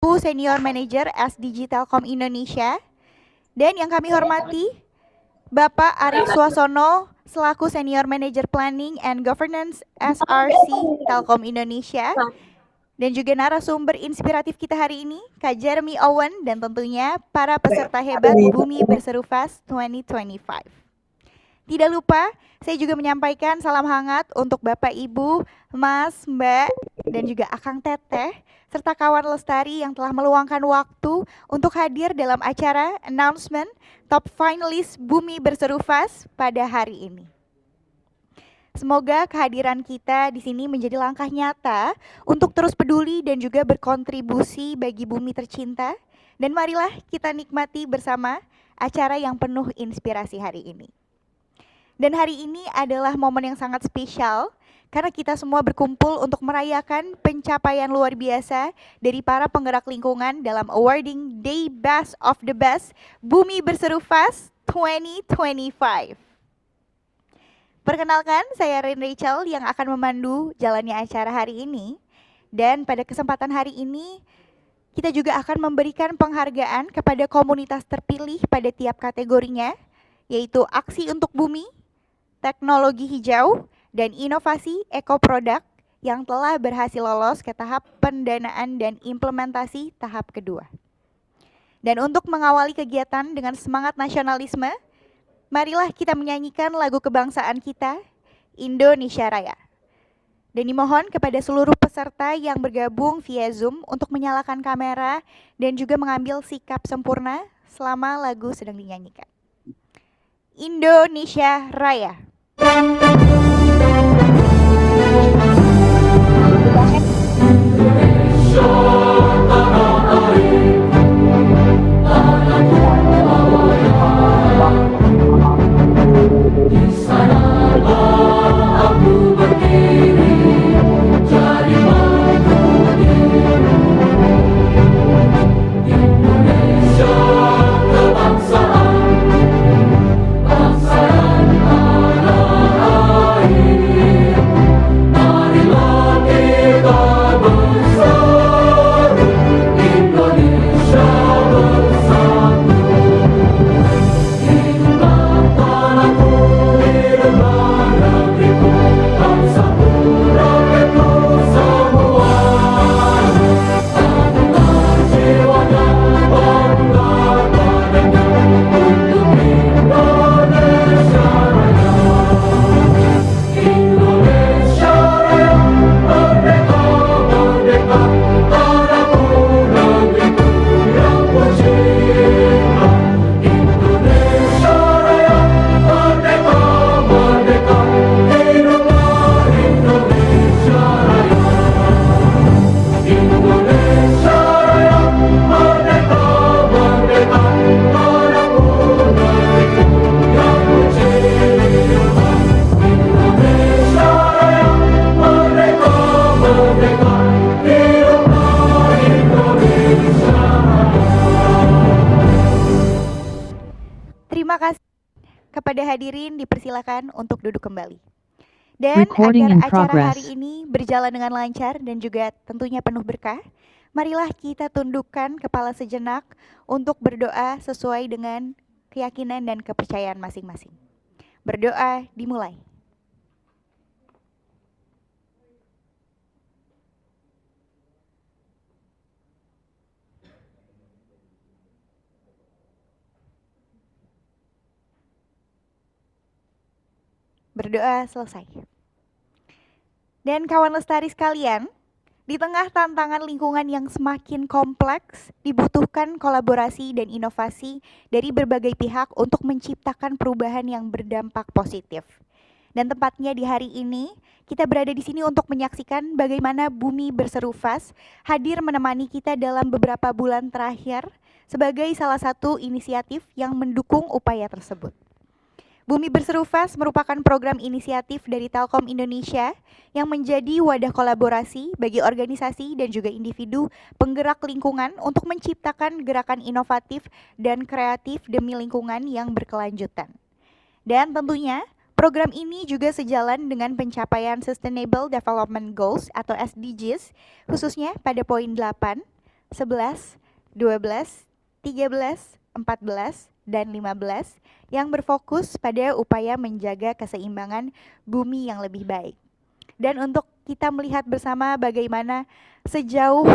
Senior Manager SDG Telkom Indonesia. Dan yang kami hormati, Bapak Arief Suasono selaku Senior Manager Planning and Governance SRC Telkom Indonesia. Dan juga narasumber inspiratif kita hari ini, Kak Jeremy Owen, dan tentunya para peserta hebat Bumi Berseru Fast 2025. Tidak lupa, saya juga menyampaikan salam hangat untuk Bapak, Ibu, Mas, Mbak, dan juga Akang Teteh, serta kawan lestari yang telah meluangkan waktu untuk hadir dalam acara announcement Top Finalist Bumi Berseru Fast pada hari ini. Semoga kehadiran kita di sini menjadi langkah nyata untuk terus peduli dan juga berkontribusi bagi bumi tercinta. Dan marilah kita nikmati bersama acara yang penuh inspirasi hari ini. Dan hari ini adalah momen yang sangat spesial karena kita semua berkumpul untuk merayakan pencapaian luar biasa dari para penggerak lingkungan dalam awarding Day Best of the Best Bumi Berseru Fast 2025. Perkenalkan, saya Rin Rachel yang akan memandu jalannya acara hari ini. Dan pada kesempatan hari ini, kita juga akan memberikan penghargaan kepada komunitas terpilih pada tiap kategorinya, yaitu Aksi untuk Bumi, Teknologi Hijau, dan Inovasi Eco-Product yang telah berhasil lolos ke tahap pendanaan dan implementasi tahap kedua. Dan untuk mengawali kegiatan dengan semangat nasionalisme, marilah kita menyanyikan lagu kebangsaan kita, Indonesia Raya. Dan dimohon kepada seluruh peserta yang bergabung via Zoom untuk menyalakan kamera dan juga mengambil sikap sempurna selama lagu sedang dinyanyikan. Indonesia Raya. Terima kasih kepada hadirin, dipersilakan untuk duduk kembali. Dan agar acara hari ini berjalan dengan lancar dan juga tentunya penuh berkah, marilah kita tundukkan kepala sejenak untuk berdoa sesuai dengan keyakinan dan kepercayaan masing-masing. Berdoa dimulai. Berdoa selesai. Dan kawan lestari sekalian, di tengah tantangan lingkungan yang semakin kompleks, dibutuhkan kolaborasi dan inovasi dari berbagai pihak untuk menciptakan perubahan yang berdampak positif. Dan tepatnya di hari ini, kita berada di sini untuk menyaksikan bagaimana Bumi Berseru Fast hadir menemani kita dalam beberapa bulan terakhir sebagai salah satu inisiatif yang mendukung upaya tersebut. Bumi Berseru Fast merupakan program inisiatif dari Telkom Indonesia yang menjadi wadah kolaborasi bagi organisasi dan juga individu penggerak lingkungan untuk menciptakan gerakan inovatif dan kreatif demi lingkungan yang berkelanjutan. Dan tentunya program ini juga sejalan dengan pencapaian Sustainable Development Goals atau SDGs, khususnya pada poin 8, 11, 12, 13, 14, dan 15 yang berfokus pada upaya menjaga keseimbangan bumi yang lebih baik. Dan untuk kita melihat bersama bagaimana sejauh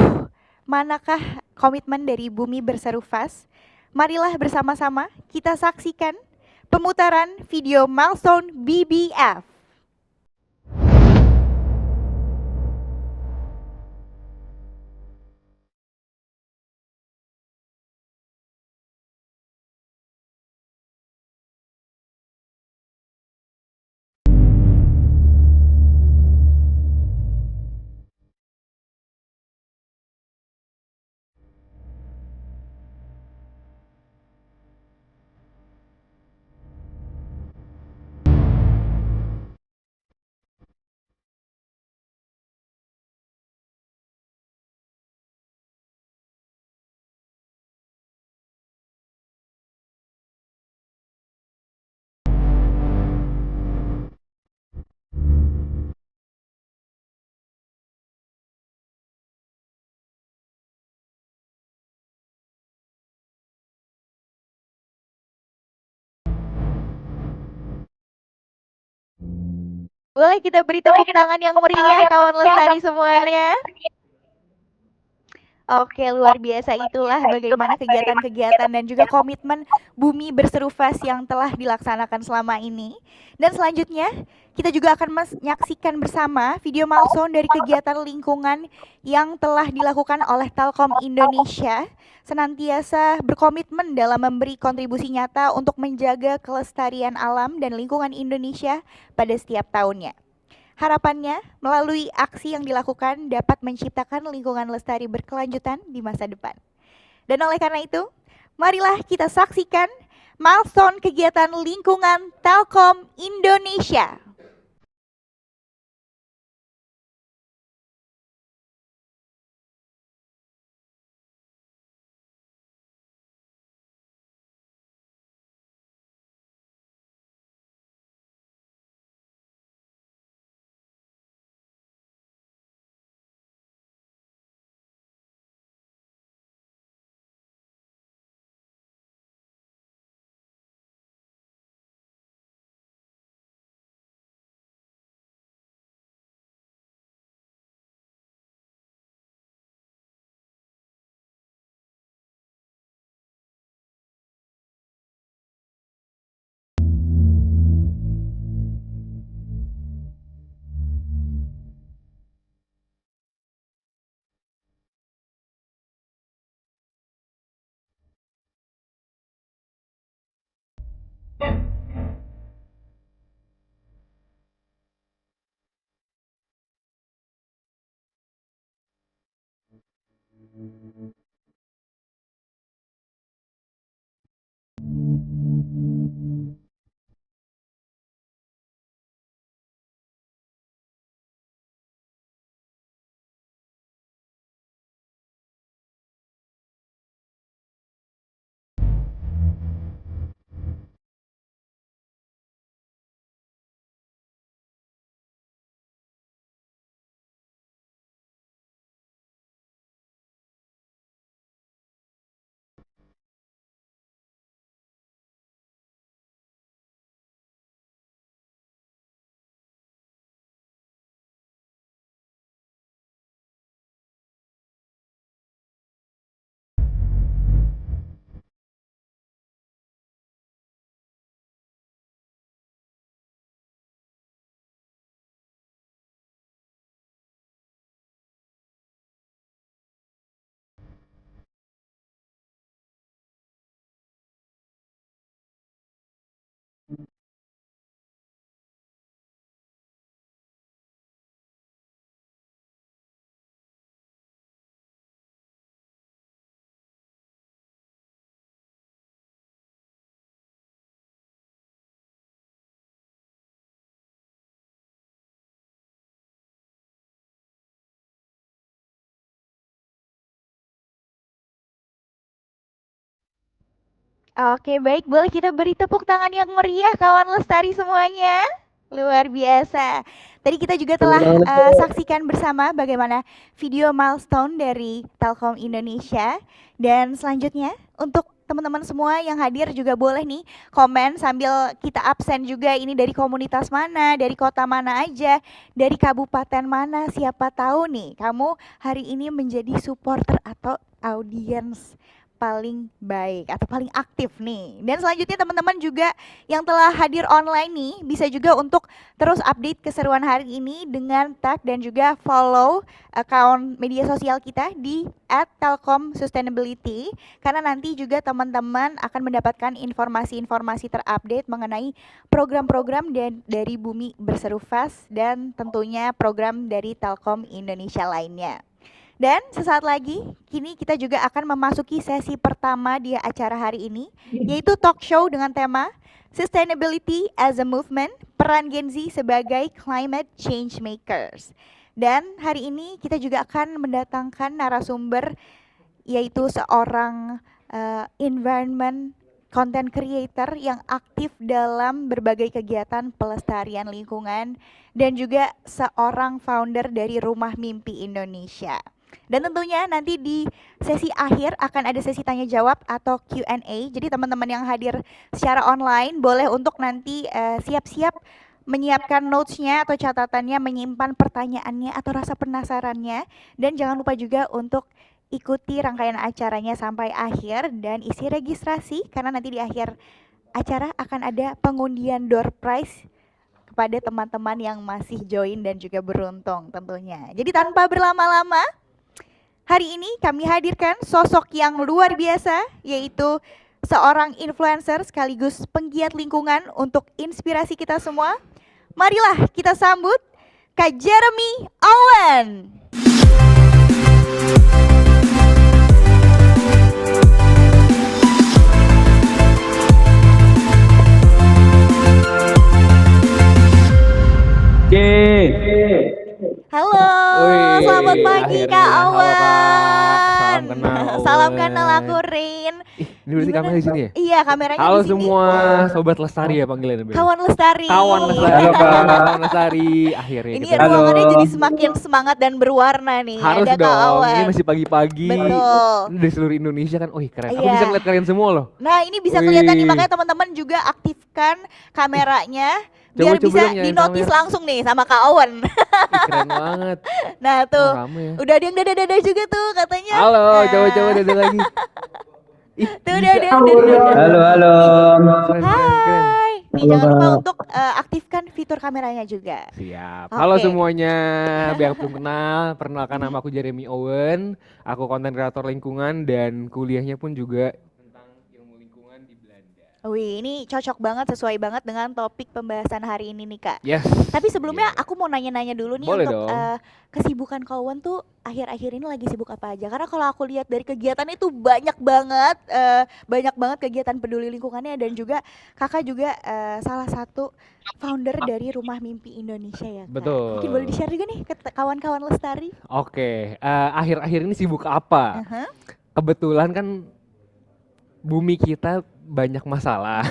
manakah komitmen dari Bumi Berseru Fast, marilah bersama-sama kita saksikan pemutaran video milestone BBF. Boleh kita beri tepuk tangan yang meriah kawan lestari semuanya. Oke, luar biasa, itulah bagaimana kegiatan-kegiatan dan juga komitmen Bumi Berseru Fest yang telah dilaksanakan selama ini. Dan selanjutnya, kita juga akan menyaksikan bersama video milestone dari kegiatan lingkungan yang telah dilakukan oleh Telkom Indonesia, senantiasa berkomitmen dalam memberi kontribusi nyata untuk menjaga kelestarian alam dan lingkungan Indonesia pada setiap tahunnya. Harapannya, melalui aksi yang dilakukan dapat menciptakan lingkungan lestari berkelanjutan di masa depan. Dan oleh karena itu, marilah kita saksikan milestone kegiatan lingkungan Telkom Indonesia. Oke, baik, boleh kita beri tepuk tangan yang meriah kawan lestari semuanya. Luar biasa. Tadi kita juga telah saksikan bersama bagaimana video milestone dari Telkom Indonesia. Dan selanjutnya untuk teman-teman semua yang hadir juga boleh nih komen sambil kita absen juga, ini dari komunitas mana, dari kota mana aja, dari kabupaten mana, siapa tahu nih kamu hari ini menjadi supporter atau audiens paling baik atau paling aktif nih. Dan selanjutnya teman-teman juga yang telah hadir online nih bisa juga untuk terus update keseruan hari ini dengan tag dan juga follow account media sosial kita di @telkomsustainability, karena nanti juga teman-teman akan mendapatkan informasi-informasi terupdate mengenai program-program dari Bumi Berseru Fest dan tentunya program dari Telkom Indonesia lainnya. Dan sesaat lagi, kini kita juga akan memasuki sesi pertama di acara hari ini, yaitu talk show dengan tema Sustainability as a Movement, Peran Gen Z sebagai Climate Change Makers. Dan hari ini kita juga akan mendatangkan narasumber, yaitu seorang environment content creator yang aktif dalam berbagai kegiatan pelestarian lingkungan dan juga seorang founder dari Rumah Mimpi Indonesia. Dan tentunya nanti di sesi akhir akan ada sesi tanya jawab atau Q&A. Jadi teman-teman yang hadir secara online boleh untuk nanti siap-siap menyiapkan notes-nya atau catatannya, menyimpan pertanyaannya atau rasa penasarannya. Dan jangan lupa juga untuk ikuti rangkaian acaranya sampai akhir dan isi registrasi, karena nanti di akhir acara akan ada pengundian door prize kepada teman-teman yang masih join dan juga beruntung tentunya. Jadi tanpa berlama-lama, hari ini kami hadirkan sosok yang luar biasa, yaitu seorang influencer sekaligus penggiat lingkungan untuk inspirasi kita semua. Marilah kita sambut Kak Jeremy Owen. Halo, selamat pagi Kak Owen. Salam kenal. Salam kenal, aku Rin. Ini berarti kamera di sini ya? Iya, kameranya Halo di sini. semua, sobat Lestari ya panggilannya. Kawan Lestari. Kawan Lestari. Halo, Kak. Kawan Lestari. Akhirnya Ini kita ruangannya jadi semakin semangat dan berwarna nih. harus ada Kak dong. Owen. Ini masih pagi-pagi. Betul. Ini dari seluruh Indonesia kan. Keren. Aku Iya. bisa ngeliat kalian semua loh. Nah, ini bisa kelihatan nih, Wih. makanya teman-teman juga aktifkan kameranya Coba- biar coba bisa dong nyalain dinotis kamera. langsung nih sama Kak Owen. Ih, keren banget. Nah, tuh. Rame ya. Udah ada yang dada-dada juga tuh katanya. Halo, Nah. coba-coba dada lagi. Ih, Tuh, bisa. dada. Halo, halo. Keren. Hai. Nih, Halo, jangan lupa Kak. untuk aktifkan fitur kameranya juga. Siap. Oke. Halo semuanya, biar belum kenal, perkenalkan nama aku Jeremy Owen. Aku konten kreator lingkungan dan kuliahnya pun juga tentang ilmu lingkungan di Belanda. Wih, ini cocok banget, sesuai banget dengan topik pembahasan hari ini nih Kak. Yes. Tapi sebelumnya Iya. aku mau nanya-nanya dulu nih. Boleh untuk dong. kesibukan Kak Owen tuh akhir-akhir ini lagi sibuk apa aja? Karena kalau aku lihat dari kegiatannya itu banyak banget kegiatan peduli lingkungannya, dan juga Kakak juga salah satu founder dari Rumah Mimpi Indonesia ya Kak. Betul. Mungkin boleh di-share juga nih ke kawan-kawan Lestari. Oke, akhir-akhir ini sibuk apa? Aha. Kebetulan kan bumi kita banyak masalah.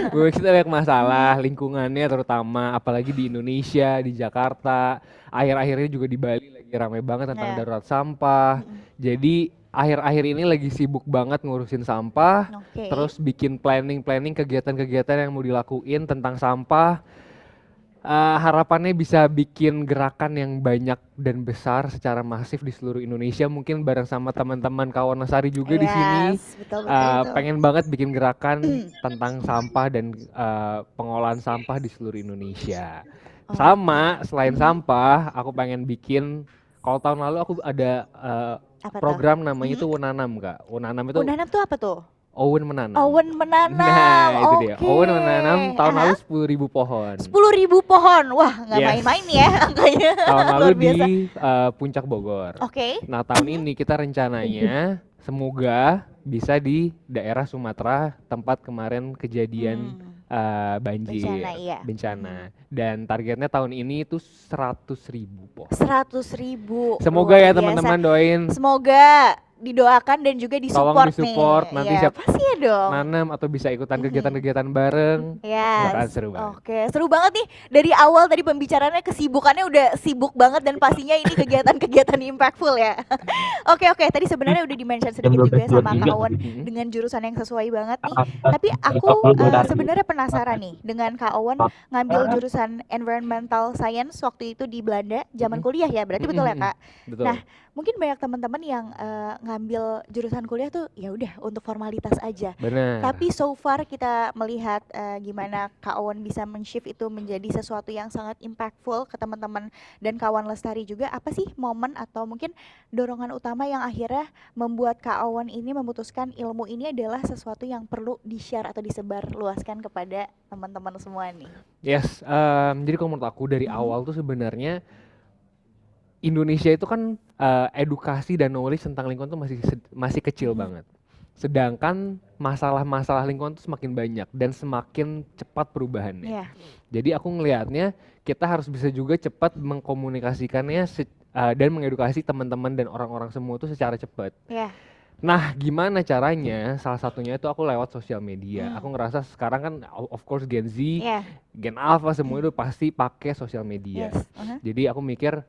Bumi kita banyak masalah, lingkungannya terutama, apalagi di Indonesia, di Jakarta. Akhir-akhir ini juga di Bali lagi ramai banget tentang Nah. darurat sampah. Jadi akhir-akhir ini lagi sibuk banget ngurusin sampah. Oke. Terus bikin planning kegiatan-kegiatan yang mau dilakuin tentang sampah. Harapannya bisa bikin gerakan yang banyak dan besar secara masif di seluruh Indonesia, mungkin bareng sama teman-teman kawan Lestari juga di sini. Yes, betul, betul. Pengen banget bikin gerakan tentang sampah dan pengolahan sampah di seluruh Indonesia. Oh. Sama selain sampah, aku pengen bikin, kalau tahun lalu aku ada Apa tuh? program namanya tuh Wenanam, Kak. Wenanam itu Undangan tuh apa tuh? Owen menanam. Owen menanam. Nah, itu dia. Oke. Owen menanam tahun Aha. lalu 10.000 pohon. 10.000 pohon. Wah, nggak Yes. main-main ya angkanya. Tahun lalu Luar di biasa. Puncak Bogor. Oke. Nah, tahun ini kita rencananya semoga bisa di daerah Sumatera, tempat kemarin kejadian banjir, Bencana, iya. bencana. Dan targetnya tahun ini itu 100.000 pohon. 100.000. Semoga Luar ya biasa. teman-teman, doain. Semoga didoakan dan juga Tolong disupport nih. disupport, nanti Ya, siapa pasti ya dong. nanam atau bisa ikutan Mhm. kegiatan-kegiatan bareng. Bakalan Yes, seru banget. oke, seru banget nih dari awal tadi pembicaraannya kesibukannya udah sibuk banget dan pastinya ini kegiatan-kegiatan impactful ya. Oke, tadi sebenarnya udah di-mention sedikit juga sama Kak Owen Mhm. dengan jurusan yang sesuai banget nih. Tapi aku sebenarnya penasaran nih dengan Kak Owen ngambil jurusan Environmental Science waktu itu di Belanda zaman Mhm. kuliah ya, berarti betul ya Mhm. Kak? Betul. Nah, mungkin banyak teman-teman yang ngambil jurusan kuliah tuh ya udah untuk formalitas aja. Benar. Tapi so far kita melihat gimana Kak Owen bisa men-shift itu menjadi sesuatu yang sangat impactful ke teman-teman dan kawan lestari juga. Apa sih momen atau mungkin dorongan utama yang akhirnya membuat Kak Owen ini memutuskan ilmu ini adalah sesuatu yang perlu di-share atau disebar luaskan kepada teman-teman semua nih? Yes, jadi kalau menurut aku dari Mhm. awal tuh sebenarnya Indonesia itu kan edukasi dan knowledge tentang lingkungan tuh masih kecil Mhm. banget. Sedangkan masalah-masalah lingkungan tuh semakin banyak dan semakin cepat perubahannya. Iya. Jadi aku ngelihatnya kita harus bisa juga cepat mengkomunikasikannya dan mengedukasi teman-teman dan orang-orang semua itu secara cepat. Iya. Nah, gimana caranya? Salah satunya itu aku lewat sosial media. Aku Hmm. ngerasa sekarang kan of course Gen Z, Iya. Gen Alpha semua itu pasti pakai sosial media. Yes. Jadi aku mikir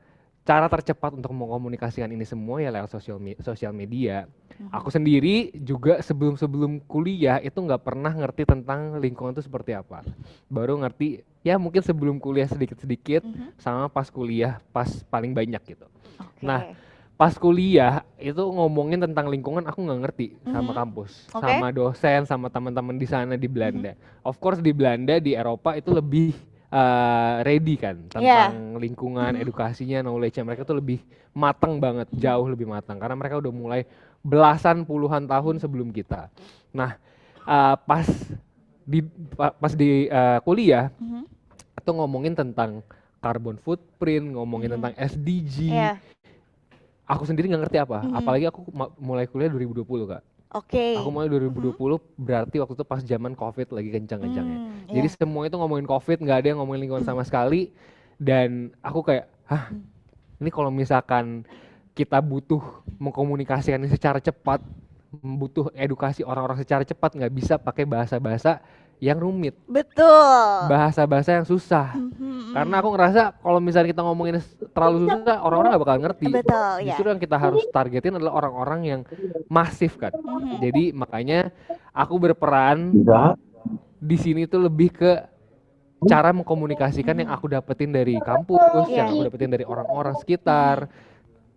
cara tercepat untuk mengkomunikasikan ini semua ya lewat sosial media. Aku sendiri juga sebelum kuliah itu nggak pernah ngerti tentang lingkungan itu seperti apa. Baru ngerti ya mungkin sebelum kuliah sedikit-sedikit sama pas kuliah pas paling banyak gitu. Oke. Nah, pas kuliah itu ngomongin tentang lingkungan aku nggak ngerti sama kampus, Oke. sama dosen, sama teman-teman di sana di Belanda. Of course di Belanda, di Eropa itu lebih ready kan tentang lingkungan, edukasinya, knowledge-nya mereka tuh lebih matang banget, jauh lebih matang karena mereka udah mulai belasan puluhan tahun sebelum kita. Nah, pas di kuliah itu ngomongin tentang carbon footprint, ngomongin tentang SDG. Iya. Aku sendiri nggak ngerti apa, apalagi aku mulai kuliah 2020 Kak. Oke. Aku mulai 2020 berarti waktu itu pas zaman COVID lagi kencang-kencangnya. Jadi Iya. semua itu ngomongin COVID, nggak ada yang ngomongin lingkungan sama sekali. Dan aku kayak, hah, ini kalau misalkan kita butuh mengkomunikasikan ini secara cepat, butuh edukasi orang-orang secara cepat, nggak bisa pakai bahasa-bahasa yang rumit, Betul. bahasa-bahasa yang susah. Karena aku ngerasa kalau misalnya kita ngomongin terlalu susah, orang-orang nggak bakal ngerti. Betul, ya. Justru yang kita harus targetin adalah orang-orang yang masif kan. Jadi makanya aku berperan di sini tuh lebih ke cara mengkomunikasikan yang aku dapetin dari kampus, yang aku dapetin dari orang-orang sekitar,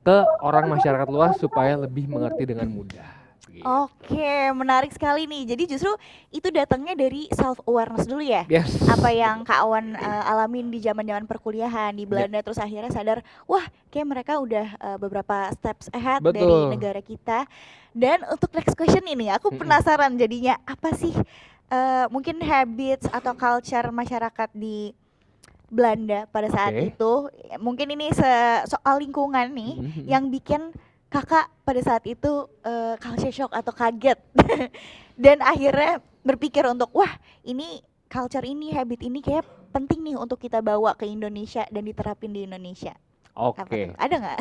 ke orang masyarakat luas supaya lebih mengerti dengan mudah. Oke, menarik sekali nih. Jadi justru itu datangnya dari self awareness dulu ya. Yes. Apa yang Kak Awan alamin di zaman-zaman perkuliahan di Belanda, terus akhirnya sadar, wah, kayak mereka udah beberapa steps ahead dari Betul. negara kita. Dan untuk next question ini, aku penasaran jadinya apa sih mungkin habits atau culture masyarakat di Belanda pada saat Oke. itu. Mungkin ini soal lingkungan nih yang bikin Kakak pada saat itu culture shock atau kaget dan akhirnya berpikir untuk wah ini culture ini, habit ini kayak penting nih untuk kita bawa ke Indonesia dan diterapin di Indonesia. Apa Oke. tuh? Ada nggak?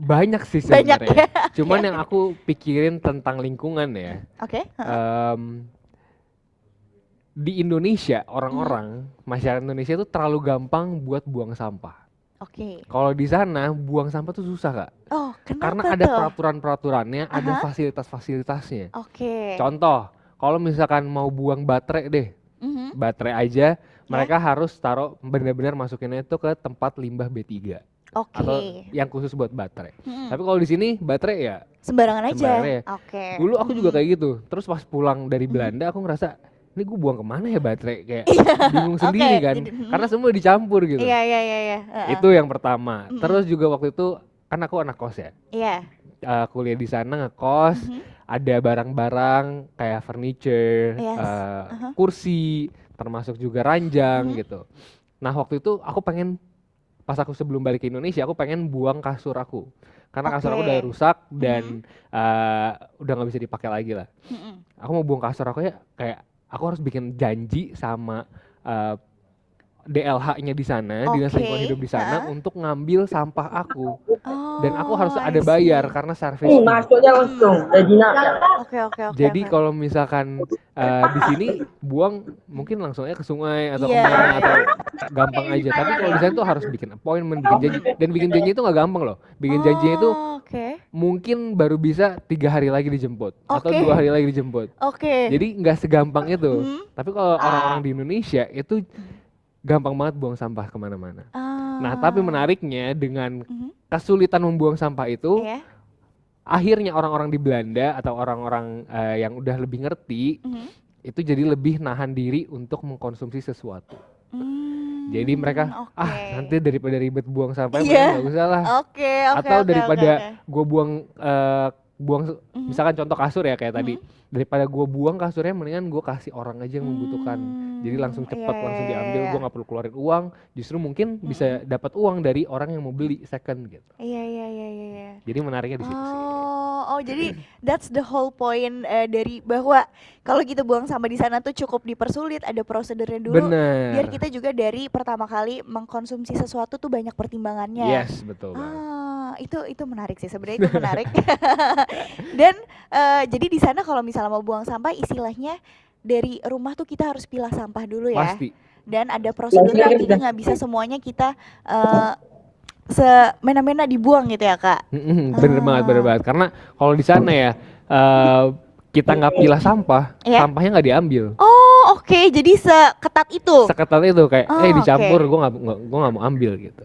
Banyak sih Banyak sebenarnya. ya. Cuman yang aku pikirin tentang lingkungan ya. Oke. Di Indonesia orang-orang masyarakat Indonesia itu terlalu gampang buat buang sampah. Oke. Kalau di sana buang sampah tuh susah Kak. Oh, kenapa Karena ada tuh? peraturan-peraturannya, ada fasilitas-fasilitasnya. Oke. Contoh, kalau misalkan mau buang baterai deh, baterai aja mereka harus taruh benar-benar masukinnya itu ke tempat limbah B3 atau yang khusus buat baterai. Tapi kalau di sini baterai ya sembarangan aja. ya. Oke. Dulu aku juga kayak gitu. Terus pas pulang dari Belanda aku ngerasa ini gue buang kemana ya baterai, kayak bingung sendiri kan, karena semua dicampur gitu. Iya. Itu yang pertama. Terus juga waktu itu kan aku anak kos ya. Iya. Kuliah di sana ngekos, ada barang-barang kayak furniture, kursi, termasuk juga ranjang gitu. Nah waktu itu aku pengen, pas aku sebelum balik ke Indonesia, aku pengen buang kasur aku. Karena kasur aku udah rusak dan udah gak bisa dipakai lagi lah. Aku mau buang kasur aku ya, kayak aku harus bikin janji sama DLH-nya di sana, dinas lingkungan hidup di sana, Heeh. untuk ngambil sampah aku. Dan aku harus Oh, I ada bayar see. karena service fee. Oke, oke, oke, Jadi oke. kalau misalkan di sini buang mungkin langsung aja ke sungai atau Iya. kemana atau gampang aja. Tapi kalau di sana tuh harus bikin appointment, bikin janji. Dan bikin janji itu nggak gampang loh. Bikin janjinya itu Oh, oke. mungkin baru bisa 3 hari lagi dijemput atau Oke. 2 hari lagi dijemput. Oke. Jadi nggak segampang itu. Mhm. Tapi kalau orang-orang di Indonesia itu gampang banget buang sampah kemana-mana. Nah, tapi Ah. menariknya dengan Mhm. kesulitan membuang sampah itu, Iya. akhirnya orang-orang di Belanda atau orang-orang yang udah lebih ngerti Mhm. itu jadi lebih nahan diri untuk mengkonsumsi sesuatu. Jadi mereka Oke. nanti daripada ribet buang sampah Iya. nggak usah lah. Oke, oke, Atau oke, daripada oke, oke. gue buang Mhm. misalkan contoh kasur ya kayak tadi, Mhm. daripada gue buang kasurnya mendingan gue kasih orang aja yang membutuhkan. Jadi langsung Iya, cepet langsung iya, diambil, iya. gue nggak perlu keluarin uang, justru mungkin bisa dapat uang dari orang yang mau beli second gitu. Iya, iya, iya, iya, iya. Jadi menariknya di situ sih. Oh, jadi that's the whole point dari bahwa kalau kita buang sampah di sana tuh cukup dipersulit, ada prosedurnya dulu, biar Bener. kita juga dari pertama kali mengkonsumsi sesuatu tuh banyak pertimbangannya. Yes, betul banget. Itu menarik sih sebenarnya, itu menarik. Dan jadi di sana kalau misalnya mau buang sampah istilahnya dari rumah tuh kita harus pilah sampah dulu ya. Pasti. Dan ada prosedurnya, jadi nggak bisa semuanya kita semena-mena dibuang gitu ya Kak. Bener banget. Karena kalau di sana ya kita nggak pilah sampah, Iya. sampahnya nggak diambil. Oh, oke, jadi seketat itu. Seketat itu kayak, Oh, dicampur, oke. gue nggak mau ambil gitu.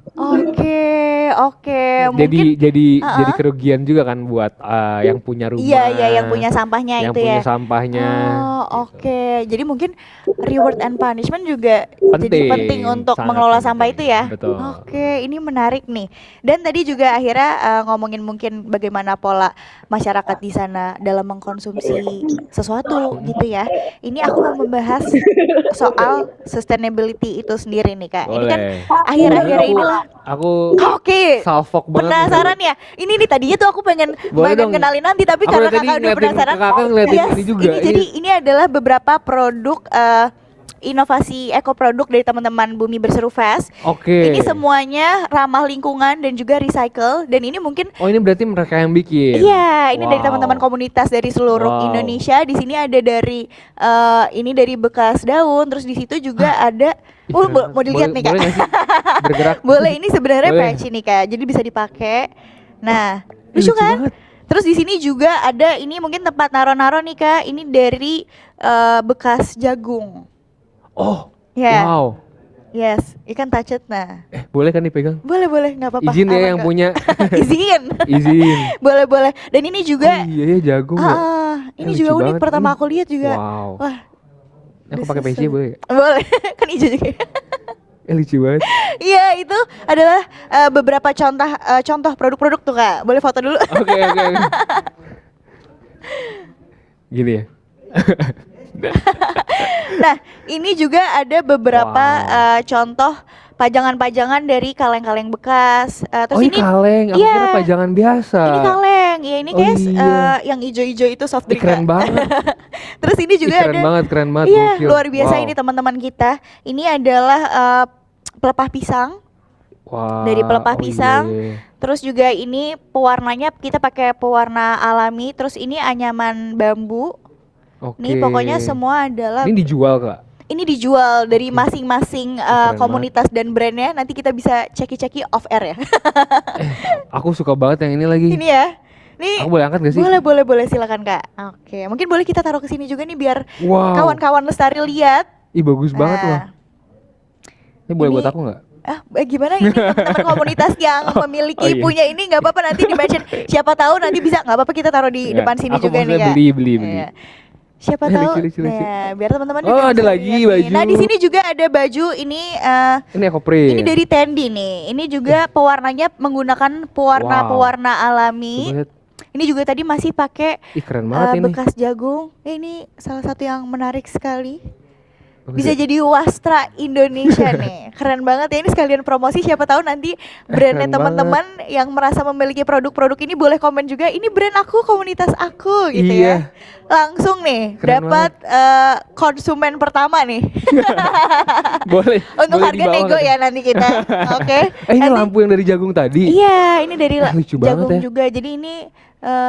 Oke, Jadi mungkin jadi kerugian juga kan buat yang punya rumah. iya yang punya sampahnya yang itu punya ya. sampahnya. Oh, gitu. oke. Jadi mungkin reward and punishment juga jadi Penting, penting untuk sangat mengelola penting. sampah itu ya. Betul. Oke, ini menarik nih. Dan tadi juga akhirnya ngomongin mungkin bagaimana pola masyarakat di sana dalam mengkonsumsi sesuatu gitu ya. Ini aku mau membahas soal sustainability itu sendiri nih Kak. Ini kan Boleh. akhir-akhir inilah. Aku Oke. salfok banget. Penasaran ya? Ini nih tadinya tuh aku pengen Boleh dong. kenalin nanti, tapi Aku karena dari tadi kakak udah ngeliatin penasaran. kakak ngeliatin Yes, ini juga. ini jadi ini adalah beberapa produk inovasi ekoproduk dari teman-teman Bumi Berseru Fest. Oke. Ini semuanya ramah lingkungan dan juga recycle, dan ini mungkin Oh, ini berarti mereka yang bikin. iya, ini dari Wow. teman-teman komunitas dari seluruh Wow. Indonesia. Di sini ada dari ini dari bekas daun, terus di situ juga ada Keren mau dilihat nih Kak. Boleh nggak sih bergerak? Boleh, ini sebenarnya Boleh. patch ini Kak. Jadi bisa dipakai. Nah, Ih, lucu lucu kan? banget. Terus di sini juga ada ini mungkin tempat naro-naro nih Kak. Ini dari bekas jagung. Oh, Ya. wow. Yes, ikan tacet. Nah, Boleh kan dipegang? boleh, nggak apa-apa. Izin ya Aman yang kok. punya. Izin. Izin. Boleh. Dan ini juga Oh, iya ya jagung ya. ini lucu juga unik, banget. pertama aku lihat juga. Wow. Wah, Aku this pakai is peci so- boleh? Boleh. Kan hijau juga. Lucu banget. Iya, itu adalah beberapa contoh produk-produk tuh Kak. Boleh foto dulu? Oke. Gini ya. Nah, ini juga ada beberapa Wow. contoh pajangan-pajangan dari kaleng-kaleng bekas. Terus Oh, ini kaleng. Aku iya. kira pajangan biasa. Ini kaleng, ya ini Oh, guys iya. yang ijo-ijo itu soft Ih, drink. keren Kak. banget. Terus ini juga keren ada, banget. iya gokil. luar biasa Wow. ini teman-teman kita. Ini adalah pelepah pisang. Wah, Dari pelepah oh pisang. iya. Terus juga ini pewarnanya kita pakai pewarna alami. Terus ini anyaman bambu. Oke. Nih pokoknya semua adalah Ini dijual Kak? ini dijual dari masing-masing Keren komunitas dan brandnya. Nanti kita bisa ceki-ceki off air ya. Aku suka banget yang ini lagi. Ini ya. Nih Aku boleh angkat gak sih? boleh silakan Kak. Oke, mungkin boleh kita taruh ke sini juga nih biar Wow. kawan-kawan lestari lihat. Ih, bagus banget Nah, loh. Ini boleh ini- buat aku nggak? Gimana ini teman-teman komunitas yang memiliki iya. punya ini nggak apa-apa nanti di mention. Siapa tahu nanti bisa, nggak apa-apa kita taruh di Ya, depan sini aku juga nih maksudnya Kak. beli. Iya. Siapa Lucu, tahu. lucu. Nah, biar teman-teman Oh, juga ada bisa lagi lihat nih. baju. Nah, di sini juga ada baju ini Ini ekoprint. ini dari Tendi nih. Ini juga pewarnanya menggunakan pewarna-pewarna alami. Coba lihat. Ini juga tadi masih pakai Ih, keren banget ini. bekas jagung. Ini salah satu yang menarik sekali. bisa jadi wastra Indonesia nih. Keren banget ya, ini sekalian promosi, siapa tahu nanti brandnya Keren teman-teman yang merasa memiliki produk-produk ini boleh komen juga, ini brand aku, komunitas aku gitu ya. Iya. Langsung nih Keren dapat konsumen pertama nih. Boleh. Untuk boleh harga dibawa nego nggak ya nanti kita. Oke. ini Nanti- lampu yang dari jagung tadi. Iya, ini dari Lucu banget jagung ya. juga. Jadi ini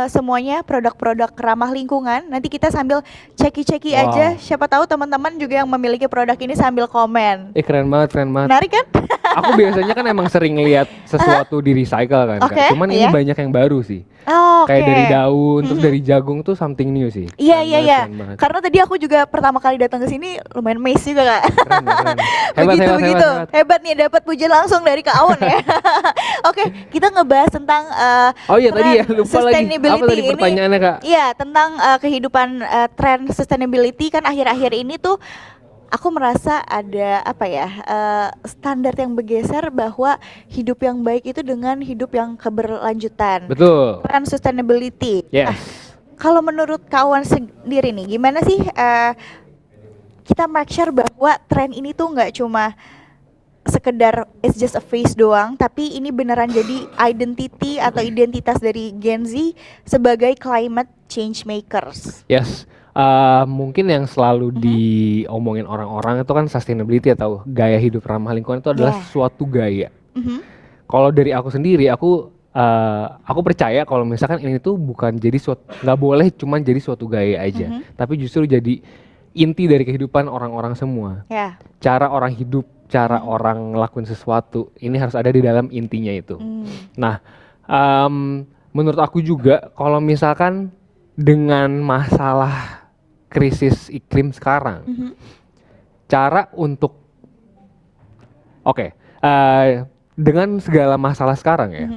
semuanya produk-produk ramah lingkungan. Nanti kita sambil ceki-ceki Wow. aja. Siapa tahu teman-teman juga yang memiliki produk ini sambil komen. Keren banget, keren banget. Menarik kan? Aku biasanya kan emang sering lihat sesuatu di recycle kan, Kak. Oke, Cuman ini iya. banyak yang baru sih. Oh, oke. Kayak dari daun, terus dari jagung tuh something new sih. Iya, Keren iya, banget, iya. keren banget. Karena tadi aku juga pertama kali datang ke sini lumayan amazed juga, Kak. Keren, ya, keren. Begitu begitu. hebat. Hebat nih dapat pujian langsung dari Kak Aun ya. Oke, kita ngebahas tentang Oh iya tadi ya, tren lupa lagi. sustainability. Apa tadi Ini- pertanyaannya, Kak? Iya, tentang kehidupan tren sustainability kan akhir-akhir ini tuh aku merasa ada apa ya, standar yang bergeser bahwa hidup yang baik itu dengan hidup yang keberlanjutan. Betul. Tren sustainability. Yes. Nah, kalau menurut kawan sendiri nih, gimana sih kita make sure bahwa tren ini tuh nggak cuma sekedar it's just a phase doang, tapi ini beneran jadi identity atau identitas dari Gen Z sebagai climate change makers. Yes. Mungkin yang selalu diomongin orang-orang itu kan sustainability atau gaya hidup ramah lingkungan itu adalah Yeah. suatu gaya. Mhm. Kalau dari aku sendiri, aku percaya kalau misalkan ini tuh bukan jadi nggak boleh cuman jadi suatu gaya aja, tapi justru jadi inti dari kehidupan orang-orang semua. Ya. Cara orang hidup, cara orang ngelakuin sesuatu, ini harus ada di dalam intinya itu. Nah, menurut aku juga kalau misalkan dengan masalah krisis iklim sekarang, cara untuk dengan segala masalah sekarang ya,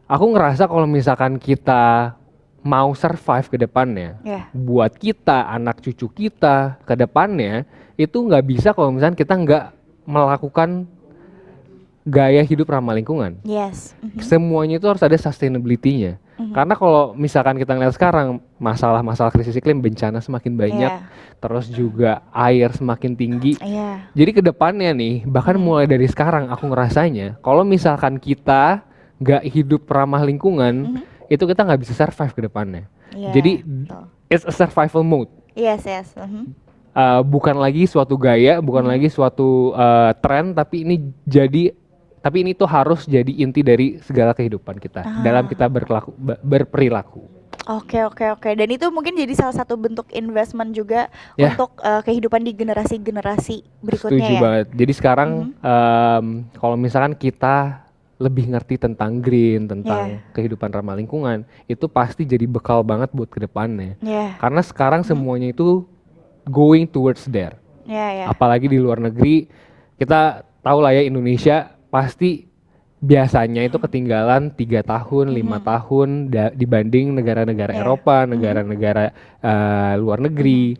aku ngerasa kalau misalkan kita mau survive ke depannya, Ya. buat kita, anak cucu kita ke depannya, itu nggak bisa kalau misalkan kita nggak melakukan gaya hidup ramah lingkungan. Yes. Semuanya itu harus ada sustainability-nya. Karena kalau misalkan kita ngeliat sekarang masalah-masalah krisis iklim, bencana semakin banyak, Iya. terus juga air semakin tinggi. Iya. Jadi ke depannya nih, bahkan mulai dari sekarang aku ngerasanya, kalau misalkan kita nggak hidup ramah lingkungan, itu kita nggak bisa survive ke depannya. Iya, Jadi betul. it's a survival mode. Yes, yes. Bukan lagi suatu gaya, bukan lagi suatu tren, tapi ini tuh harus jadi inti dari segala kehidupan kita dalam kita berperilaku. Oke. Dan itu mungkin jadi salah satu bentuk investment juga Ya. untuk kehidupan di generasi-generasi berikutnya Setuju ya. banget. Jadi sekarang kalau misalkan kita lebih ngerti tentang green, tentang kehidupan ramah lingkungan, itu pasti jadi bekal banget buat kedepannya. Ya. Karena sekarang semuanya itu going towards there. Ya. Apalagi di luar negeri, kita tahu lah ya, Indonesia pasti biasanya itu ketinggalan 3 tahun, 5 tahun dibanding negara-negara Yeah. Eropa, negara-negara luar negeri,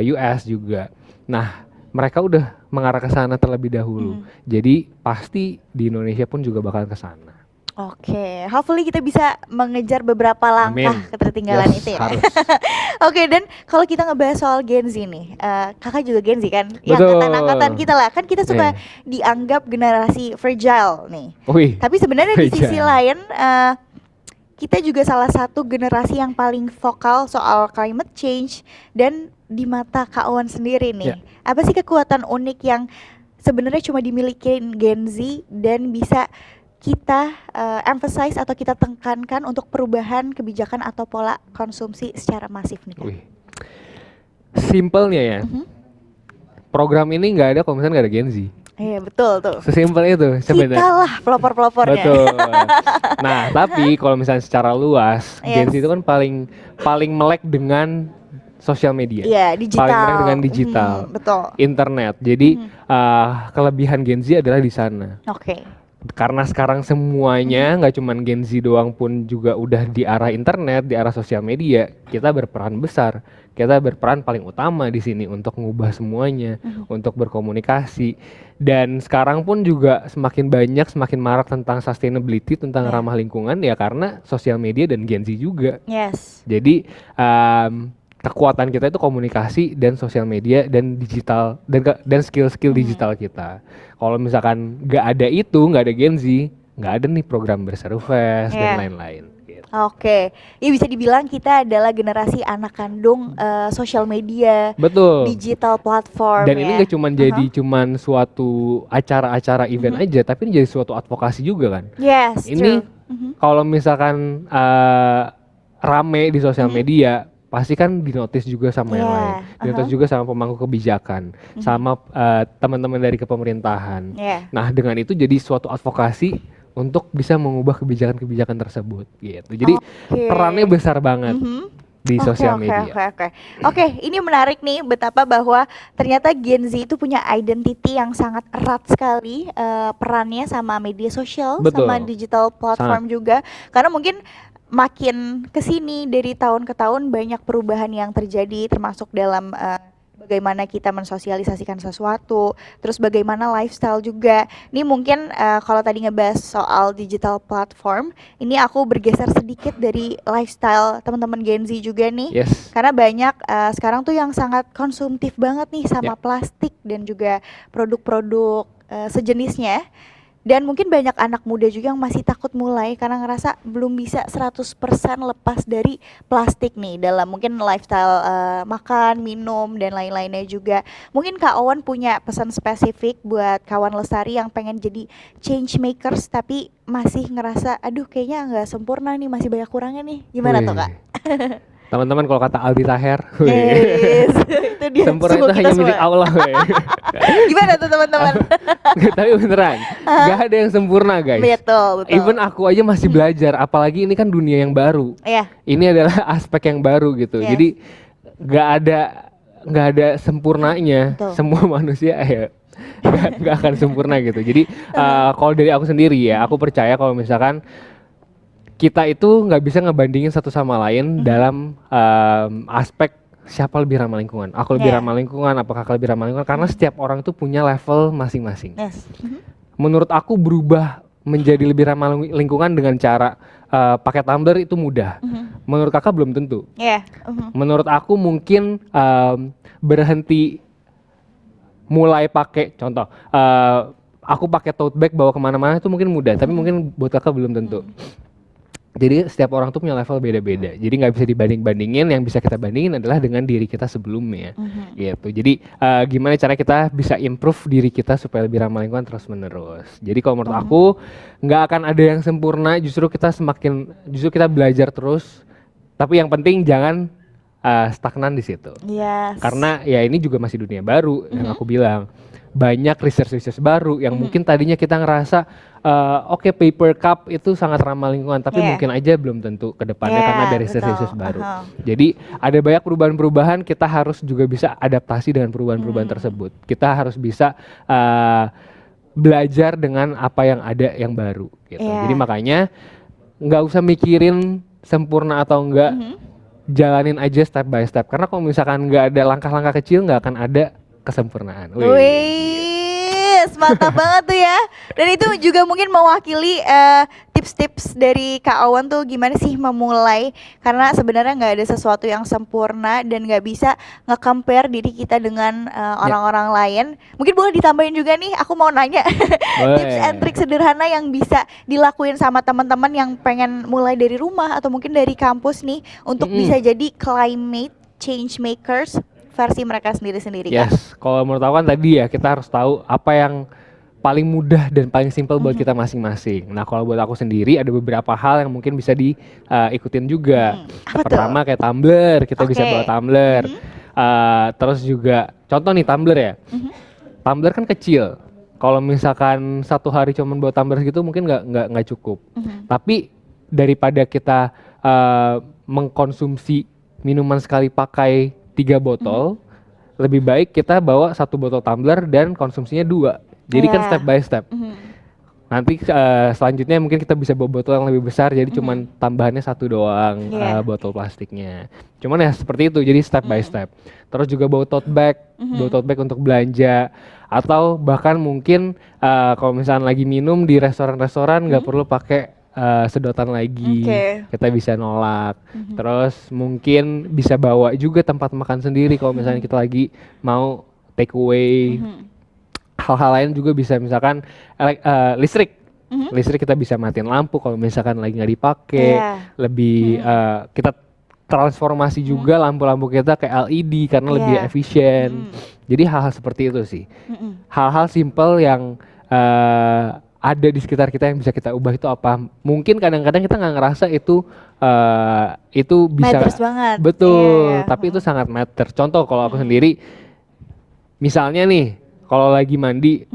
US juga. Nah, mereka udah mengarah ke sana terlebih dahulu. Jadi pasti di Indonesia pun juga bakal ke sana. Oke, hopefully kita bisa mengejar beberapa langkah Amin. ketertinggalan Yes, itu ya. harus. Oke, dan kalau kita ngebahas soal Gen Z nih, kakak juga Gen Z kan? Ya, Betul. angkatan-angkatan kita lah, kan kita suka Iya. dianggap generasi fragile nih. Wih, Tapi sebenarnya di sisi fragile. lain, kita juga salah satu generasi yang paling vokal soal climate change. Dan di mata Kak Owen sendiri nih, apa sih kekuatan unik yang sebenarnya cuma dimiliki Gen Z dan bisa kita emphasize atau kita tekankan untuk perubahan kebijakan atau pola konsumsi secara masif nih Kak? wih. Simpelnya ya, program ini nggak ada kalau misalnya nggak ada Gen Z. Iya betul tuh. Sesimpel itu Kita sebenarnya. lah pelopor-pelopornya. Betul. Nah, tapi kalau misalnya secara luas, Gen Z Yes. itu kan paling melek dengan sosial media. Iya, digital. Paling melek dengan digital. Betul. Internet. Jadi kelebihan Gen Z adalah di sana. Oke. Karena sekarang semuanya nggak cuman Gen Z doang pun juga udah di arah internet, di arah sosial media, kita berperan besar. Kita berperan paling utama di sini untuk ngubah semuanya, untuk berkomunikasi. Dan sekarang pun juga semakin banyak, semakin marak tentang sustainability, tentang ramah lingkungan ya karena sosial media dan Gen Z juga. Yes. Jadi kekuatan kita itu komunikasi dan sosial media dan digital dan skill-skill digital kita. Kalau misalkan nggak ada itu, nggak ada Gen Z, nggak ada nih program Berseru Fest dan lain-lain. Gitu. Oke, ya bisa dibilang kita adalah generasi anak kandung sosial media, Betul. digital platform. Dan ini nggak cuma jadi cuman suatu acara-acara event aja, tapi ini jadi suatu advokasi juga kan. Yes, Ini kalau misalkan rame di sosial media, pasti kan dinotis juga sama yang lain, dinotis juga sama pemangku kebijakan, sama teman-teman dari kepemerintahan. Nah dengan itu jadi suatu advokasi untuk bisa mengubah kebijakan-kebijakan tersebut, gitu. Jadi perannya besar banget di sosial media. Oke, ini menarik nih betapa bahwa ternyata Gen Z itu punya identity yang sangat erat sekali perannya sama media sosial, sama digital platform juga. Karena mungkin makin kesini dari tahun ke tahun banyak perubahan yang terjadi, termasuk dalam bagaimana kita mensosialisasikan sesuatu, terus bagaimana lifestyle juga. Ini mungkin kalau tadi ngebahas soal digital platform, ini aku bergeser sedikit dari lifestyle teman-teman Gen Z juga nih. Karena banyak sekarang tuh yang sangat konsumtif banget nih sama plastik dan juga produk-produk sejenisnya. Dan mungkin banyak anak muda juga yang masih takut mulai karena ngerasa belum bisa 100% lepas dari plastik nih dalam mungkin lifestyle makan, minum, dan lain-lainnya juga. Mungkin Kak Owen punya pesan spesifik buat kawan lestari yang pengen jadi change makers tapi masih ngerasa aduh kayaknya nggak sempurna nih, masih banyak kurangnya nih. Gimana tuh Kak? Teman-teman kalau kata Aldi Taher, itu dia, sempurna itu hanya milik Allah. Gimana tuh teman-teman? Tapi beneran, gak ada yang sempurna guys. Betul. Even aku aja masih belajar, apalagi ini kan dunia yang baru. Ini adalah aspek yang baru gitu. Jadi gak ada sempurnanya. Semua manusia gak akan sempurna gitu. Jadi kalau dari aku sendiri ya, aku percaya kalau misalkan kita itu nggak bisa ngebandingin satu sama lain dalam aspek siapa lebih ramah lingkungan. Aku lebih ramah lingkungan, apakah kakak lebih ramah lingkungan? Karena setiap orang itu punya level masing-masing. Menurut aku berubah menjadi lebih ramah lingkungan dengan cara pakai tumbler itu mudah. Menurut kakak belum tentu. Menurut aku mungkin berhenti mulai pakai contoh. Aku pakai tote bag bawa kemana-mana itu mungkin mudah, tapi mungkin buat kakak belum tentu. Jadi setiap orang tuh punya level beda-beda. Jadi nggak bisa dibanding-bandingin. Yang bisa kita bandingin adalah dengan diri kita sebelumnya, gitu. Jadi gimana cara kita bisa improve diri kita supaya lebih ramah lingkungan terus-menerus. Jadi kalau menurut aku nggak akan ada yang sempurna. Justru kita belajar terus. Tapi yang penting jangan stagnan di situ. Karena ya ini juga masih dunia baru yang aku bilang. Banyak research baru yang mungkin tadinya kita ngerasa oke, paper cup itu sangat ramah lingkungan, tapi mungkin aja belum tentu ke depannya karena ada research baru. Jadi ada banyak perubahan-perubahan, kita harus juga bisa adaptasi dengan perubahan-perubahan tersebut. Kita harus bisa belajar dengan apa yang ada yang baru gitu. Jadi makanya nggak usah mikirin sempurna atau enggak, jalanin aja step by step. Karena kalau misalkan nggak ada langkah-langkah kecil, nggak akan ada kesempurnaan. Mantap banget tuh ya. Dan itu juga mungkin mewakili tips-tips dari Kak Owen tuh gimana sih memulai. Karena sebenarnya nggak ada sesuatu yang sempurna dan nggak bisa nge-compare diri kita dengan orang-orang lain. Mungkin boleh ditambahin juga nih, aku mau nanya tips and trik sederhana yang bisa dilakuin sama teman-teman yang pengen mulai dari rumah atau mungkin dari kampus nih untuk bisa jadi climate change makers versi mereka sendiri-sendiri. Kalau menurut aku kan tadi ya kita harus tahu apa yang paling mudah dan paling simpel buat kita masing-masing. Nah kalau buat aku sendiri ada beberapa hal yang mungkin bisa diikutin juga. Pertama kayak tumbler, kita bisa bawa tumbler. Terus juga contoh nih tumbler ya. Tumbler kan kecil. Kalau misalkan satu hari cuma bawa tumbler gitu mungkin nggak cukup. Tapi daripada kita mengkonsumsi minuman sekali pakai 3 botol, lebih baik kita bawa 1 botol tumbler dan konsumsinya 2. Jadi kan step by step. Nanti selanjutnya mungkin kita bisa bawa botol yang lebih besar, jadi cuman tambahannya 1 doang botol plastiknya. Cuman ya seperti itu, jadi step by step. Terus juga bawa tote bag untuk belanja. Atau bahkan mungkin kalau misalnya lagi minum di restoran-restoran nggak perlu pakai sedotan lagi, Oke. kita bisa nolak. Terus mungkin bisa bawa juga tempat makan sendiri kalau misalnya kita lagi mau take away. Hal-hal lain juga bisa, misalkan listrik. Listrik kita bisa matiin lampu kalau misalkan lagi nggak dipakai. Iya. Lebih kita transformasi juga lampu-lampu kita ke LED karena lebih Iya. efisien. Jadi hal-hal seperti itu sih. Hal-hal simple yang ada di sekitar kita yang bisa kita ubah itu apa? Mungkin kadang-kadang kita nggak ngerasa itu bisa. Matters banget. Betul, Iya. tapi itu sangat matter. Contoh kalau aku sendiri, misalnya nih, kalau lagi mandi,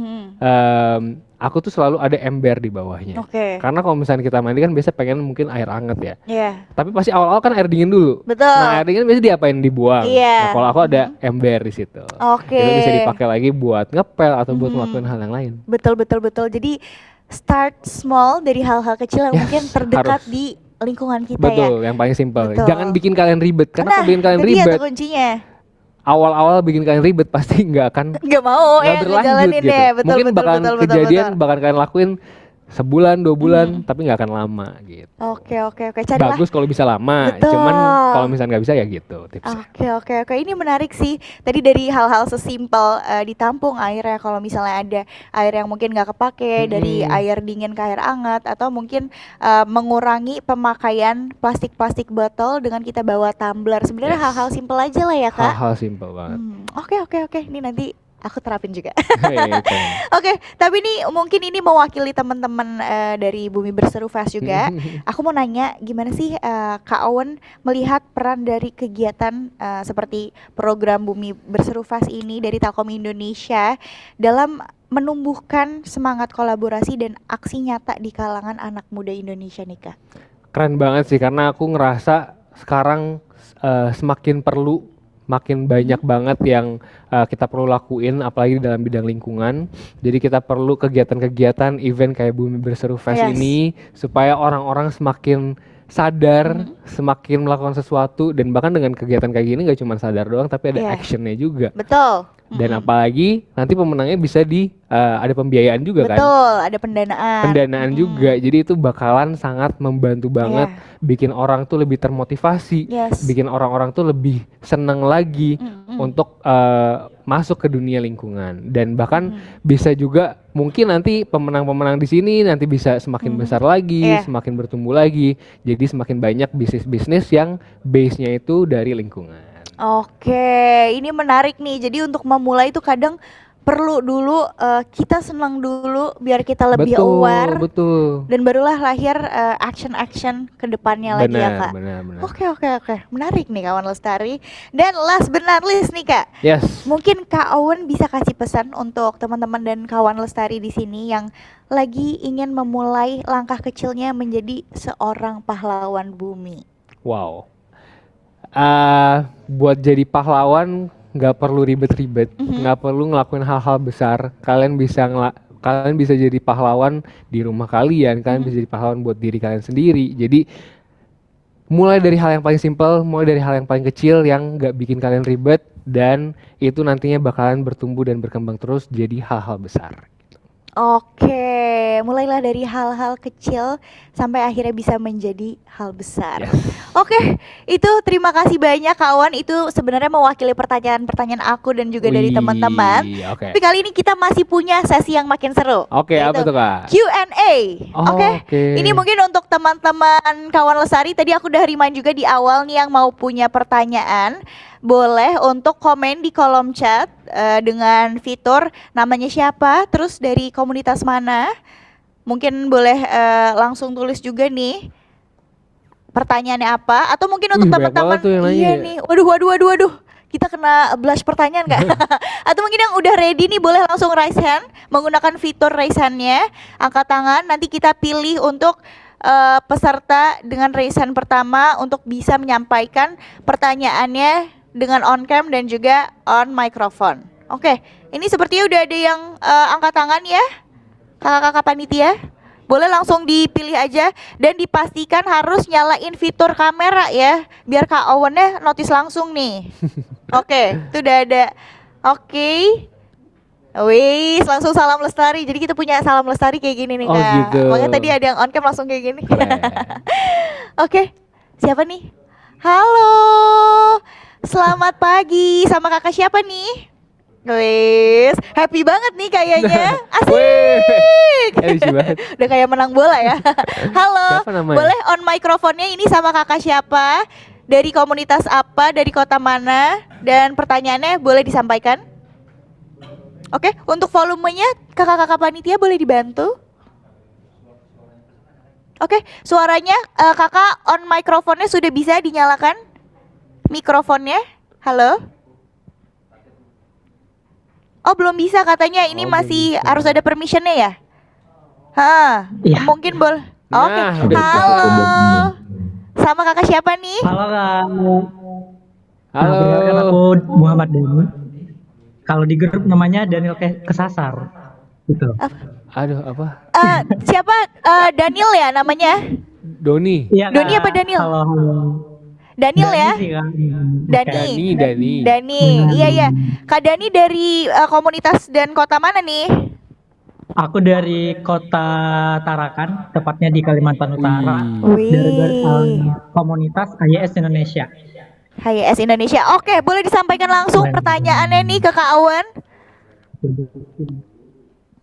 aku tuh selalu ada ember di bawahnya. Oke. Karena kalau misalnya kita mandi kan biasa pengen mungkin air hangat ya. Iya. Tapi pasti awal-awal kan air dingin dulu. Betul. Nah, air dingin biasanya diapain? Dibuang. Iya. Nah, kalau aku ada ember di situ. Oke. Itu bisa dipakai lagi buat ngepel atau buat ngelakuin hal yang lain. Betul. Jadi start small dari hal-hal kecil yang Yes, mungkin terdekat harus. di lingkungan kita ya. Betul, yang paling simpel. Betul. Jangan bikin kalian ribet. Karena kalau bikin kalian itu dia ribet, tuh kuncinya. awal-awal bikin kalian ribet pasti nggak akan Nggak mau nggak ya berlanjut ngejalanin gitu. deh. Betul, Mungkin bakalan kejadian betul. bakalan kalian lakuin sebulan, 2 bulan, tapi nggak akan lama gitu. Oke. Carilah. Bagus kalau bisa lama, Betul. cuman kalau misalnya nggak bisa ya gitu tipsnya. Oke. Ini menarik sih. Tadi dari hal-hal sesimpel ditampung air ya. Kalau misalnya ada air yang mungkin nggak kepake, dari air dingin ke air hangat, atau mungkin mengurangi pemakaian plastik botol dengan kita bawa tumbler. Sebenarnya Yes. hal-hal simpel aja lah ya Kak. Hal-hal simpel banget. Oke. Ini nanti aku terapin juga. Gitu. Oke, tapi ini mungkin ini mewakili teman-teman dari Bumi Berseru Fest juga. Aku mau nanya, gimana sih Kak Owen melihat peran dari kegiatan seperti program Bumi Berseru Fest ini dari Telkom Indonesia dalam menumbuhkan semangat kolaborasi dan aksi nyata di kalangan anak muda Indonesia nih Kak? Keren banget sih, karena aku ngerasa sekarang semakin perlu, makin banyak banget yang kita perlu lakuin, apalagi dalam bidang lingkungan. Jadi kita perlu kegiatan-kegiatan event kayak Bumi Berseru Fest Yes. ini supaya orang-orang semakin sadar, semakin melakukan sesuatu, dan bahkan dengan kegiatan kayak gini gak cuma sadar doang, tapi ada Iya. actionnya juga. Betul. Dan apalagi nanti pemenangnya bisa ada pembiayaan juga kan. Betul, ada pendanaan. Pendanaan juga, jadi itu bakalan sangat membantu banget, bikin orang tuh lebih termotivasi, Yes. bikin orang-orang tuh lebih seneng lagi untuk masuk ke dunia lingkungan, dan bahkan bisa juga mungkin nanti pemenang-pemenang di sini nanti bisa semakin besar lagi, Iya. semakin bertumbuh lagi, jadi semakin banyak bisnis-bisnis yang base-nya itu dari lingkungan. Oke, ini menarik nih. Jadi untuk memulai itu kadang perlu dulu kita senang dulu biar kita lebih aware, Betul. dan barulah lahir action ke depannya lagi ya Kak. Benar. Oke. Menarik nih kawan Lestari. Dan last but not least nih Kak, Yes. mungkin Kak Owen bisa kasih pesan untuk teman-teman dan kawan Lestari di sini yang lagi ingin memulai langkah kecilnya menjadi seorang pahlawan bumi. Wow. Buat jadi pahlawan nggak perlu ribet-ribet, nggak perlu ngelakuin hal-hal besar. Kalian bisa jadi pahlawan di rumah kalian bisa jadi pahlawan buat diri kalian sendiri. Jadi mulai dari hal yang paling simpel, mulai dari hal yang paling kecil yang nggak bikin kalian ribet, dan itu nantinya bakalan bertumbuh dan berkembang terus jadi hal-hal besar. Oke, mulailah dari hal-hal kecil sampai akhirnya bisa menjadi hal besar. Yes. Oke, itu terima kasih banyak kawan. Itu sebenarnya mewakili pertanyaan-pertanyaan aku dan juga dari Wih, teman-teman. Oke. Tapi kali ini kita masih punya sesi yang makin seru. Oke, apa yaitu tuh Kak? Q&A. Oh, Oke. oke. Ini mungkin untuk teman-teman kawan Lestari. Tadi aku udah remind juga di awal nih, yang mau punya pertanyaan boleh untuk komen di kolom chat dengan fitur namanya siapa, terus dari komunitas mana. Mungkin boleh langsung tulis juga nih pertanyaannya apa, atau mungkin untuk banyak teman-teman banget tuh yang nanya iya ya. nih. Waduh. Kita kena blush pertanyaan nggak? Atau mungkin yang udah ready nih boleh langsung raise hand menggunakan fitur raise hand-nya, angkat tangan, nanti kita pilih untuk peserta dengan raise hand pertama untuk bisa menyampaikan pertanyaannya dengan on cam dan juga on microphone. Oke, ini sepertinya udah ada yang angkat tangan ya, kakak-kakak panitia. Boleh langsung dipilih aja dan dipastikan harus nyalain fitur kamera ya, biar Kak Owennya notice langsung nih. Oke, itu udah ada. Oke. Wih, langsung salam lestari. Jadi kita punya salam lestari kayak gini nih Oh Kak. gitu. Makanya tadi ada yang on cam langsung kayak gini. Keren. Oke, siapa nih? Halo, selamat pagi. Sama kakak siapa nih? Wih, happy banget nih kayaknya. Wih, Asik. lucu banget. Udah kayak menang bola ya. Halo, Siapa namanya? boleh on microphone-nya ini sama kakak siapa? Dari komunitas apa? Dari kota mana? Dan pertanyaannya boleh disampaikan? Oke, untuk volumenya kakak-kakak panitia boleh dibantu? Oke, suaranya kakak on microphone-nya sudah bisa dinyalakan? Mikrofonnya? Halo? Oh, belum bisa katanya. Ini Oh, belum masih bisa. harus ada permission-nya ya? Hah, Iya. mungkin boleh. Oke, Nah, udah bisa. halo. Sama kakak siapa nih? Halo Kak. Nah, Halo. perkenalkan aku Muhammad Dani. Kalau di grup namanya Daniel Kesasar. Gitu. Aduh, apa? Siapa? Daniel ya namanya? Doni. Iya, Doni Kak. apa Daniel? Halo, halo. Daniel Dani ya? sih, Kak. Dani. Dani. Dani, iya iya. Kak Dani dari komunitas dan kota mana nih? Aku dari kota Tarakan, tepatnya di Kalimantan Utara. Wih. Dari komunitas AYS Indonesia. HYS Indonesia. Oke, boleh disampaikan langsung Boleh. pertanyaannya nih ke Kak Awan.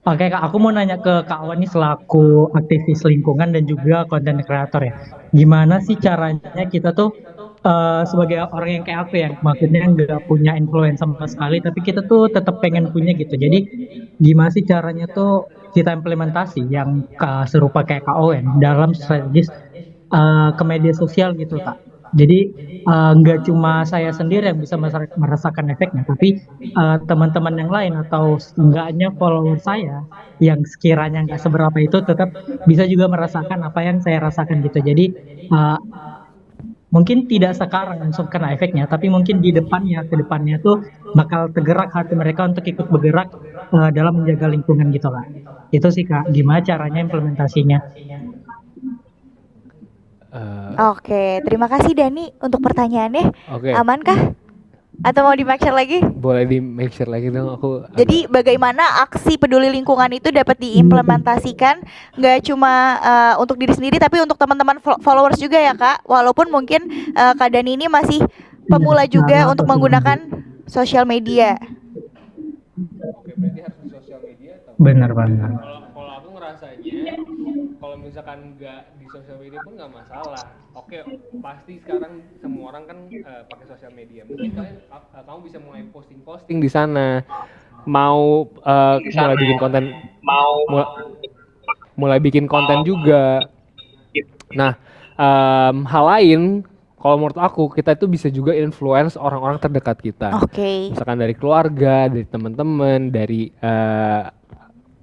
Oke Kak, aku mau nanya ke Kak Awan nih selaku aktivis lingkungan dan juga konten kreator ya. Gimana sih caranya kita tuh sebagai orang yang kayak aku ya, maksudnya nggak punya influence sama sekali, tapi kita tuh tetap pengen punya gitu. Jadi gimana sih caranya tuh kita implementasi yang serupa kayak Kak Awan dalam strategis ke media sosial gitu Kak. Jadi nggak cuma saya sendiri yang bisa merasakan efeknya, tapi teman-teman yang lain atau enggaknya follower saya yang sekiranya nggak seberapa itu tetap bisa juga merasakan apa yang saya rasakan gitu. Jadi uh, mungkin tidak sekarang langsung kena efeknya, tapi mungkin di depannya, ke depannya tuh bakal tergerak hati mereka untuk ikut bergerak dalam menjaga lingkungan gitu Kak. Itu sih Kak, gimana caranya implementasinya. Oke, terima kasih Dani untuk pertanyaannya. Oke. Amankah? Atau mau di make sure lagi? Boleh di make sure lagi dong aku. Jadi bagaimana aksi peduli lingkungan itu dapat diimplementasikan nggak cuma untuk diri sendiri tapi untuk teman-teman followers juga ya Kak. Walaupun mungkin Kak Dani ini masih pemula juga untuk menggunakan sosial media. Oke, berarti harus di sosial media atau? Benar banget. Kalau aku ngerasanya, kalau misalkan nggak di sosial media pun nggak masalah. Oke, pasti sekarang semua orang kan pakai sosial media. Mungkin kamu bisa mulai posting di sana. Mau mulai bikin konten, mulai bikin konten juga. Nah, hal lain, kalau menurut aku kita itu bisa juga influence orang-orang terdekat kita. Oke. Misalkan dari keluarga, dari teman-teman, dari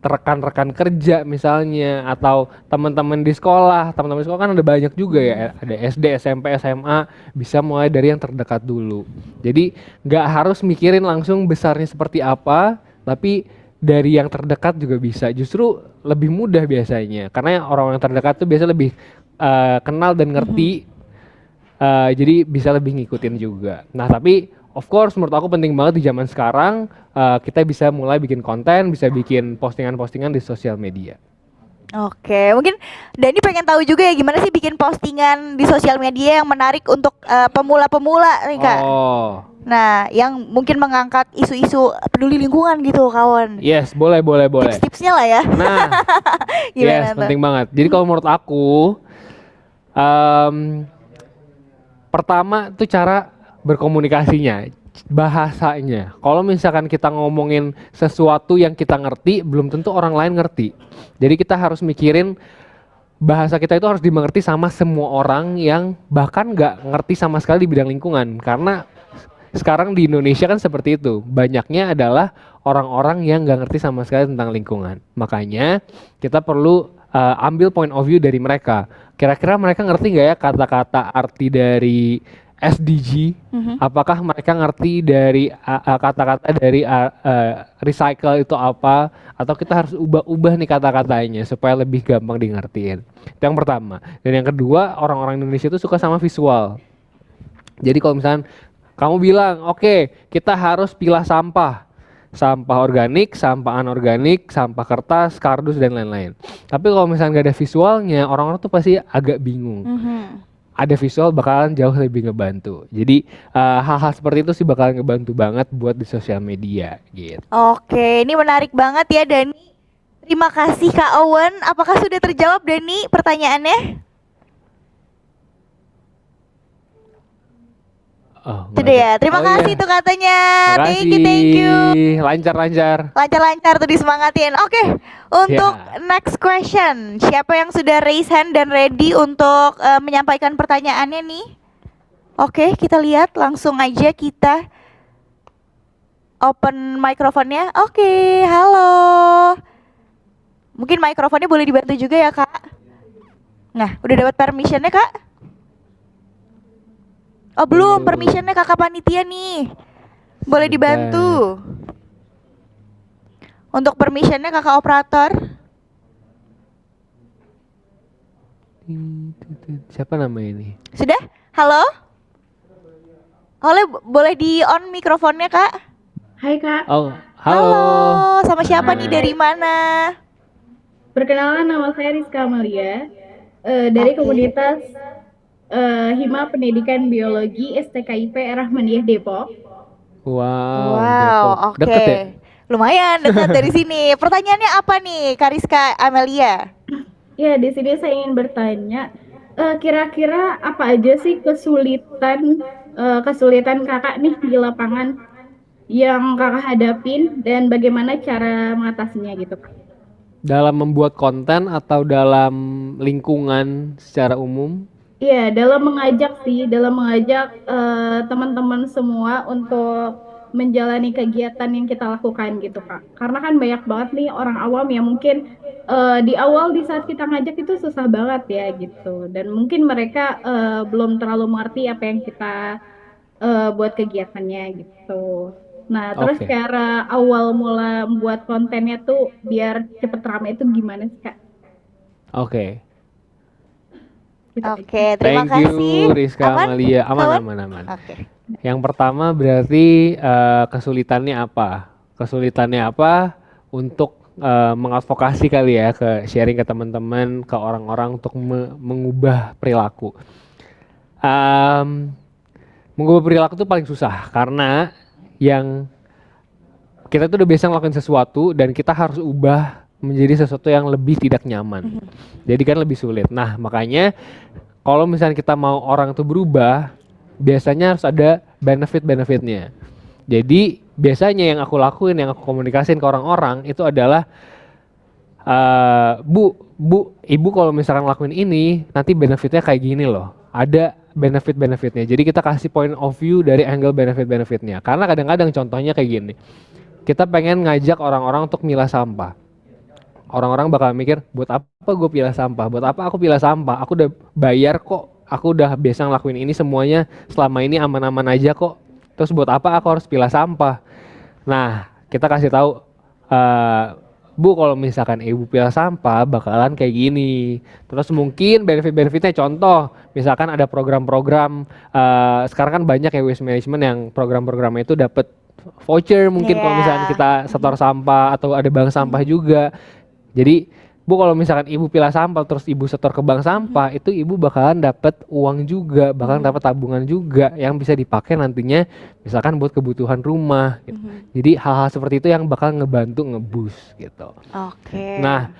rekan-rekan kerja misalnya, atau teman-teman di sekolah. Teman-teman di sekolah kan ada banyak juga ya, ada SD, SMP, SMA, bisa mulai dari yang terdekat dulu. Jadi nggak harus mikirin langsung besarnya seperti apa, tapi dari yang terdekat juga bisa. Justru lebih mudah biasanya, karena orang-orang terdekat tuh biasa lebih kenal dan ngerti, jadi bisa lebih ngikutin juga. Nah tapi of course menurut aku penting banget di zaman sekarang kita bisa mulai bikin konten, bisa bikin postingan-postingan di sosial media. Oke, mungkin Dani pengen tahu juga ya gimana sih bikin postingan di sosial media yang menarik untuk pemula-pemula nih Kak. Oh, Nah, yang mungkin mengangkat isu-isu peduli lingkungan gitu kawan. yes, boleh. Tips-tipsnya lah ya. Nah, Gimana yes, tuh? penting banget. Jadi kalau menurut aku, pertama tuh cara berkomunikasinya, bahasanya. Kalau misalkan kita ngomongin sesuatu yang kita ngerti, belum tentu orang lain ngerti. Jadi kita harus mikirin bahasa kita itu harus dimengerti sama semua orang yang bahkan nggak ngerti sama sekali di bidang lingkungan. Karena sekarang di Indonesia kan seperti itu. Banyaknya adalah orang-orang yang nggak ngerti sama sekali tentang lingkungan. Makanya kita perlu ambil point of view dari mereka. Kira-kira mereka ngerti nggak ya kata-kata arti dari SDG? Apakah mereka ngerti dari kata-kata dari recycle itu apa? Atau kita harus ubah-ubah nih kata-katanya supaya lebih gampang di ngertiin. Itu yang pertama. Dan yang kedua, orang-orang Indonesia itu suka sama visual. Jadi kalau misalnya kamu bilang, oke, kita harus pilah sampah. sampah organik, sampah anorganik, sampah kertas, kardus dan lain-lain. Tapi kalau misalnya nggak ada visualnya, orang-orang tuh pasti agak bingung. Ada visual bakalan jauh lebih ngebantu. Jadi hal-hal seperti itu sih bakalan ngebantu banget buat di sosial media gitu. Oke, ini menarik banget ya Dani. Terima kasih Kak Owen. Apakah sudah terjawab Dani pertanyaannya? Oh, Sudah ya. Terima kasih tuh katanya. Thank you. Lancar-lancar. Lancar-lancar tuh disemangatin. Oke, untuk next question, siapa yang sudah raise hand dan ready untuk menyampaikan pertanyaannya nih? Oke, kita lihat langsung aja kita open mikrofonnya. Oke, halo. Mungkin mikrofonnya boleh dibantu juga ya Kak. Nah, udah dapat permissionnya Kak? Oh belum, permissionnya kakak panitia nih. Boleh dibantu. Untuk permissionnya kakak operator. Siapa nama ini? Sudah? Halo? Boleh di on mikrofonnya kak? Hai Kak. Oh, halo. Sama siapa nih, dari mana? Perkenalan, nama saya Rizka Amalia dari komunitas Hima Pendidikan Biologi STKIP Rahmaniyah Depok. Wow, oke. Deket ya? Lumayan dekat dari sini. Pertanyaannya apa nih, Kak Rizka Amalia? Ya, di sini saya ingin bertanya, kira-kira apa aja sih kesulitan kakak nih di lapangan yang kakak hadapin dan bagaimana cara mengatasinya gitu Kak? Dalam membuat konten atau dalam lingkungan secara umum? Iya, dalam mengajak teman-teman semua untuk menjalani kegiatan yang kita lakukan gitu Kak. Karena kan banyak banget nih orang awam yang mungkin di awal di saat kita ngajak itu susah banget ya gitu. Dan mungkin mereka belum terlalu mengerti apa yang kita buat kegiatannya gitu. Nah, terus cara awal mula membuat kontennya tuh biar cepet ramai itu gimana sih Kak? Oke, terima kasih. Thank you Rizka Amalia. Aman. Oke. Yang pertama berarti kesulitannya apa? Kesulitannya apa untuk mengadvokasi kali ya, ke sharing ke teman-teman, ke orang-orang untuk mengubah perilaku. Mengubah perilaku itu paling susah karena yang kita tuh udah biasa ngelakuin sesuatu dan kita harus ubah menjadi sesuatu yang lebih tidak nyaman. Jadi kan lebih sulit. Nah, makanya kalau misalnya kita mau orang itu berubah, biasanya harus ada benefit-benefitnya. Jadi biasanya yang aku lakuin, yang aku komunikasiin ke orang-orang itu adalah ibu kalau misalkan lakuin ini, nanti benefitnya kayak gini loh. Ada benefit-benefitnya. Jadi kita kasih point of view dari angle benefit-benefitnya. Karena kadang-kadang contohnya kayak gini. Kita pengen ngajak orang-orang untuk milah sampah. Orang-orang bakal mikir, buat apa gue pilah sampah? Buat apa aku pilah sampah? Aku udah bayar kok. Aku udah biasa ngelakuin ini semuanya. Selama ini aman-aman aja kok. Terus buat apa aku harus pilah sampah? Nah, kita kasih tahu, Bu, kalau misalkan ibu pilah sampah bakalan kayak gini. Terus mungkin benefit-benefitnya, contoh, misalkan ada program-program, sekarang kan banyak ya waste management yang program-programnya itu dapat voucher mungkin kalau misalkan kita setor sampah atau ada bank sampah juga. Jadi Bu, kalau misalkan ibu pilah sampah terus ibu setor ke bank sampah, itu ibu bakalan dapat uang juga, bakalan dapat tabungan juga yang bisa dipakai nantinya misalkan buat kebutuhan rumah gitu. Jadi hal-hal seperti itu yang bakal ngebantu nge-boost gitu. Nah,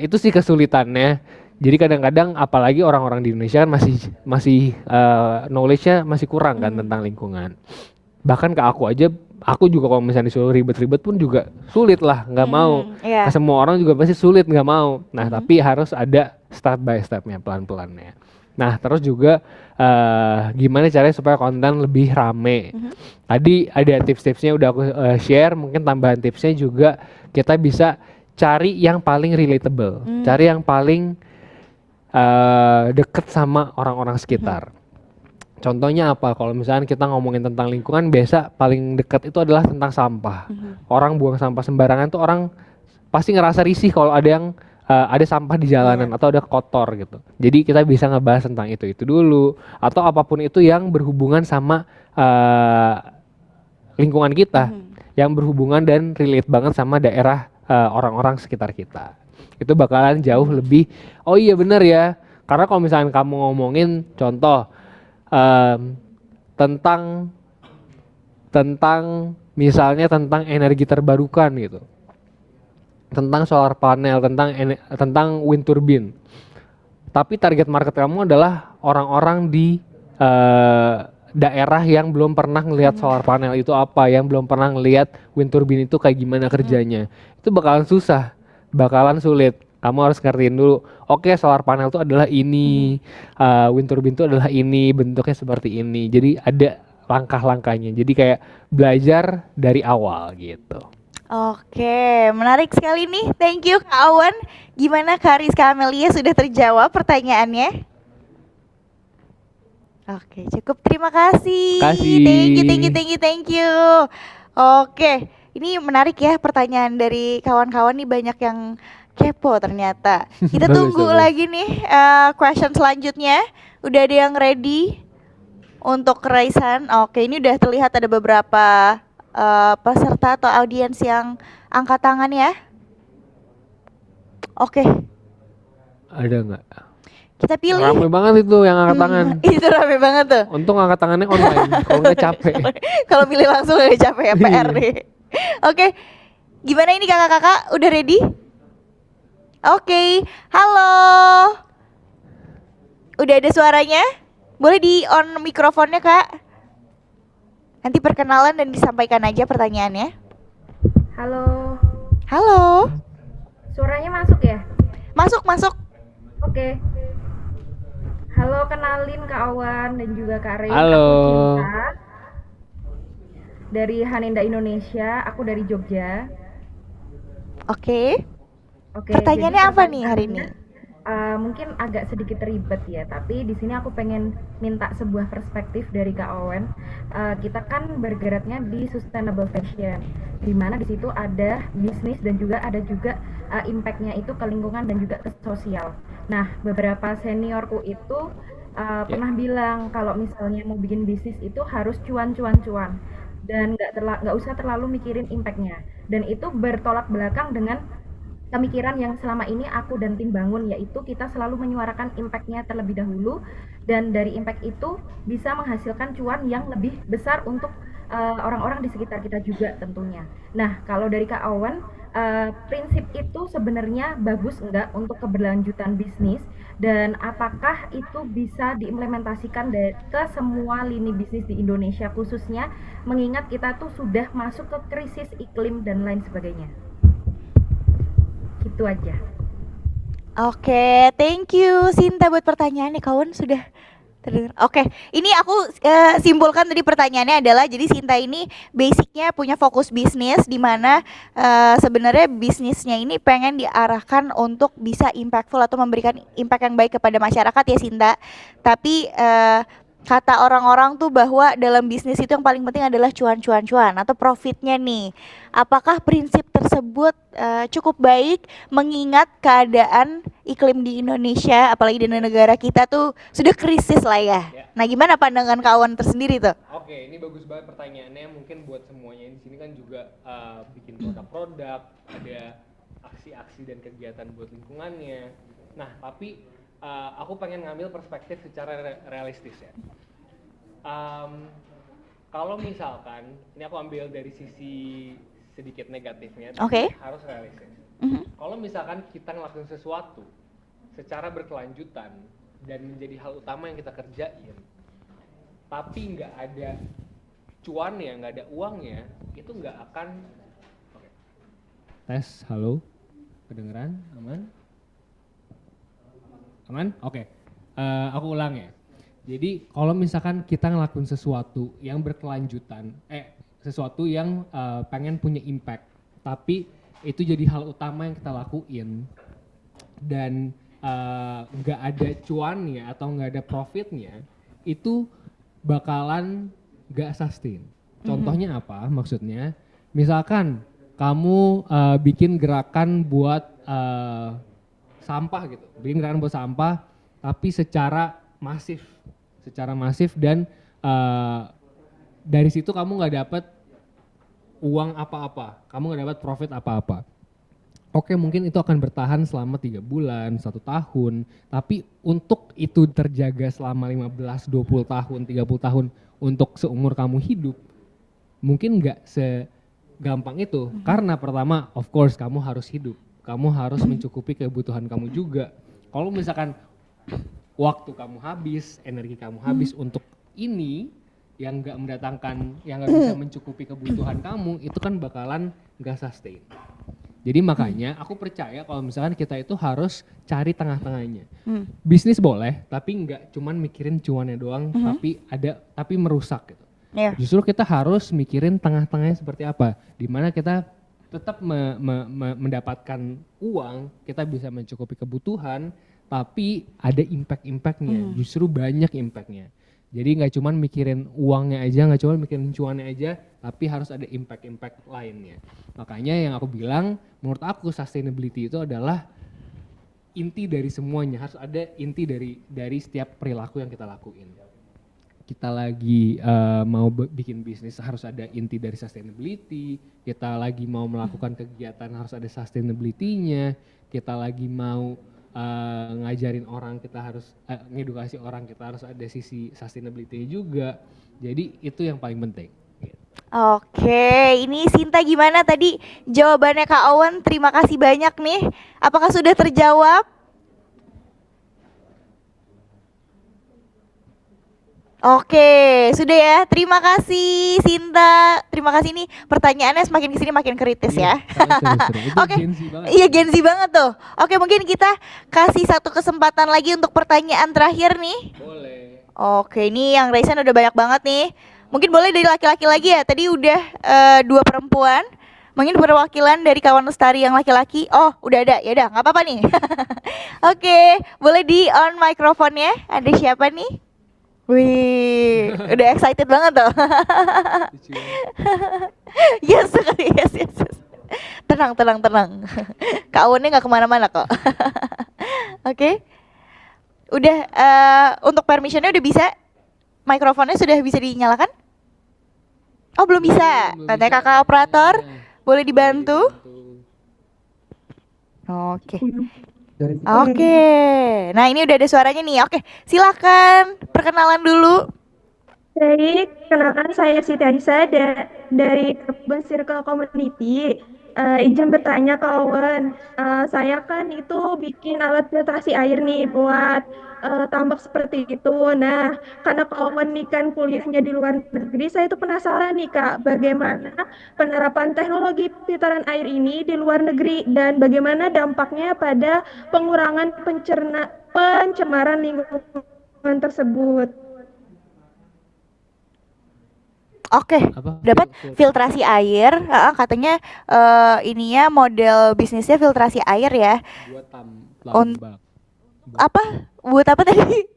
itu sih kesulitannya. Jadi kadang-kadang apalagi orang-orang di Indonesia kan masih knowledge-nya masih kurang kan tentang lingkungan. Bahkan ke aku aja, aku juga kalau misalnya disuruh ribet-ribet pun juga sulit lah, nggak mau. Ke semua orang juga pasti sulit, nggak mau. Nah, tapi harus ada step by stepnya, pelan-pelannya. Nah, terus juga gimana caranya supaya konten lebih rame. Tadi ada tips-tipsnya udah aku share, mungkin tambahan tipsnya juga kita bisa cari yang paling relatable, cari yang paling deket sama orang-orang sekitar. Contohnya apa? Kalau misalnya kita ngomongin tentang lingkungan, biasa paling dekat itu adalah tentang sampah. Orang buang sampah sembarangan tuh orang pasti ngerasa risih kalau ada yang ada sampah di jalanan atau ada kotor gitu. Jadi kita bisa ngebahas tentang itu dulu, atau apapun itu yang berhubungan sama lingkungan kita. yang berhubungan dan relate banget sama daerah orang-orang sekitar kita. Itu bakalan jauh lebih, oh iya bener ya, karena kalau misalnya kamu ngomongin contoh tentang misalnya tentang energi terbarukan gitu, tentang solar panel, tentang wind turbine, tapi target market kamu adalah orang-orang di daerah yang belum pernah ngelihat solar panel itu apa, yang belum pernah ngelihat wind turbine itu kayak gimana kerjanya, itu bakalan susah, bakalan sulit. Kamu harus ngertiin dulu, oke, solar panel itu adalah ini, wind turbine itu adalah ini, bentuknya seperti ini. Jadi ada langkah-langkahnya. Jadi kayak belajar dari awal gitu. Oke, menarik sekali nih. Thank you Kak Awan. Gimana Kak Rizka Amelia, sudah terjawab pertanyaannya? Oke, cukup. Terima kasih. Kasih. Thank you. Oke, ini menarik ya pertanyaan dari kawan-kawan nih, banyak yang kepo ternyata. Kita Bagus, tunggu bagus. lagi nih question selanjutnya. Udah ada yang ready untuk raisan? Oke, ini udah terlihat ada beberapa peserta atau audiens yang angkat tangan ya. Oke, Ada nggak? kita pilih. Ramai banget itu yang angkat tangan. Itu rame banget tuh. Untung angkat tangannya online, kalau nggak capek. Kalau pilih langsung gak capek ya, PR Iya. nih. Oke, gimana ini kakak-kakak? Udah ready? Oke, halo. Udah ada suaranya? Boleh di on mikrofonnya kak? Nanti perkenalan dan disampaikan aja pertanyaannya. Halo, Halo, suaranya masuk ya? masuk. Oke. Halo, kenalin Kak Awan dan juga Kak Rin. Halo. Aku Cinta. Dari Haninda Indonesia, aku dari Jogja. Oke, Oke. pertanyaannya jadi apa nih hari ini? mungkin agak sedikit ribet ya, tapi di sini aku pengen minta sebuah perspektif dari Kak Owen. Kita kan bergeraknya di sustainable fashion, di mana di situ ada bisnis dan juga ada juga impact-nya itu ke lingkungan dan juga ke sosial. Nah, beberapa seniorku itu pernah bilang kalau misalnya mau bikin bisnis itu harus cuan dan nggak usah terlalu mikirin impact-nya. Dan itu bertolak belakang dengan pemikiran yang selama ini aku dan tim bangun, yaitu kita selalu menyuarakan impact-nya terlebih dahulu, dan dari impact itu bisa menghasilkan cuan yang lebih besar untuk orang-orang di sekitar kita juga tentunya. Nah, kalau dari Kak Owen, prinsip itu sebenarnya bagus enggak untuk keberlanjutan bisnis, dan apakah itu bisa diimplementasikan ke semua lini bisnis di Indonesia, khususnya mengingat kita tuh sudah masuk ke krisis iklim dan lain sebagainya. Itu aja. Oke, thank you Sinta buat pertanyaannya. Kawan sudah terdengar. Oke, ini aku simpulkan tadi pertanyaannya adalah, jadi Sinta ini basicnya punya fokus bisnis, di mana sebenarnya bisnisnya ini pengen diarahkan untuk bisa impactful atau memberikan impact yang baik kepada masyarakat ya Sinta. Tapi kata orang-orang tuh bahwa dalam bisnis itu yang paling penting adalah cuan atau profitnya nih. Apakah prinsip tersebut cukup baik mengingat keadaan iklim di Indonesia, apalagi di negara kita tuh sudah krisis lah ya. Nah, gimana pandangan kawan tersendiri tuh? Oke, ini bagus banget pertanyaannya. Mungkin buat semuanya di sini kan juga bikin produk-produk, ada aksi-aksi dan kegiatan buat lingkungannya. Nah, tapi aku pengen ngambil perspektif secara realistis ya. Kalau misalkan, ini aku ambil dari sisi sedikit negatifnya, tapi harus realistis. Kalau misalkan kita ngelakuin sesuatu secara berkelanjutan dan menjadi hal utama yang kita kerjain, tapi nggak ada cuannya, nggak ada uangnya, itu nggak akan. Oke. Tes, halo, kedengeran, aman? Aman? Oke. Aku ulang ya. Jadi kalau misalkan kita ngelakuin sesuatu yang berkelanjutan, sesuatu yang pengen punya impact, tapi itu jadi hal utama yang kita lakuin dan nggak ada cuannya atau nggak ada profitnya, itu bakalan nggak sustain. Contohnya apa? Maksudnya, misalkan kamu bikin gerakan buat sampah gitu, bikin gerakan buat sampah, tapi secara masif dan dari situ kamu nggak dapet uang apa-apa, kamu nggak dapat profit apa-apa. Oke, mungkin itu akan bertahan selama 3 bulan, 1 tahun, tapi untuk itu terjaga selama 15, 20 tahun, 30 tahun untuk seumur kamu hidup, mungkin nggak segampang itu. Karena pertama, of course kamu harus hidup, kamu harus mencukupi kebutuhan kamu juga. Kalau misalkan waktu kamu habis, energi kamu habis untuk ini yang nggak mendatangkan, yang nggak bisa mencukupi kebutuhan kamu, itu kan bakalan nggak sustain. Jadi makanya aku percaya kalau misalkan kita itu harus cari tengah-tengahnya. Bisnis boleh, tapi nggak cuman mikirin cuannya doang, tapi merusak gitu. Iya. Justru kita harus mikirin tengah-tengahnya seperti apa, di mana kita tetap mendapatkan uang, kita bisa mencukupi kebutuhan, tapi ada impact-impactnya, justru banyak impactnya. Jadi nggak cuman mikirin uangnya aja, nggak cuman mikirin cuannya aja, tapi harus ada impact-impact lainnya. Makanya yang aku bilang, menurut aku sustainability itu adalah inti dari semuanya, harus ada inti dari setiap perilaku yang kita lakuin. Kita lagi mau bikin bisnis harus ada inti dari sustainability, kita lagi mau melakukan kegiatan harus ada sustainability-nya, kita lagi mau ngajarin orang kita harus ngedukasi orang kita harus ada sisi sustainability juga. Jadi itu yang paling penting. Oke, ini Sinta gimana tadi jawabannya Kak Owen? Terima kasih banyak nih. Apakah sudah terjawab? Oke, sudah ya. Terima kasih Sinta. Terima kasih nih. Pertanyaannya semakin kesini makin kritis ya. Itu Oke. Gen Z banget. Iya, Gen Z banget tuh. Oke, mungkin kita kasih satu kesempatan lagi untuk pertanyaan terakhir nih. Boleh. Oke, ini yang Raisan udah banyak banget nih. Mungkin boleh dari laki-laki lagi ya. Tadi udah 2 perempuan. Mungkin perwakilan dari kawan lestari yang laki-laki. Oh, udah ada. Ya udah, nggak apa-apa nih. Oke, boleh di on mikrofonnya. Ada siapa nih? Wih, udah excited banget tuh. Yes, yes. Tenang. Kak Awennya nggak kemana-mana kok. Oke. Udah, untuk permissionnya udah bisa? Mikrofonnya sudah bisa dinyalakan? Oh, belum bisa. Katanya kakak operator, boleh dibantu? Oke. Oke. Nah, ini udah ada suaranya nih. Oke, silakan perkenalan dulu. Baik, kenalkan saya Siti Anissa dari Kebun Circle Community. Izin bertanya Kak Owen, saya kan itu bikin alat filtrasi air nih buat tambak seperti itu. Nah, karena Kak Owen nih kan kuliahnya di luar negeri, saya itu penasaran nih Kak, bagaimana penerapan teknologi filteran air ini di luar negeri dan bagaimana dampaknya pada pengurangan pencemaran lingkungan tersebut. Oke, Apa? dapat filtrasi air. Katanya ininya model bisnisnya filtrasi air ya. Buat On- tambak. Apa? Buat apa tadi?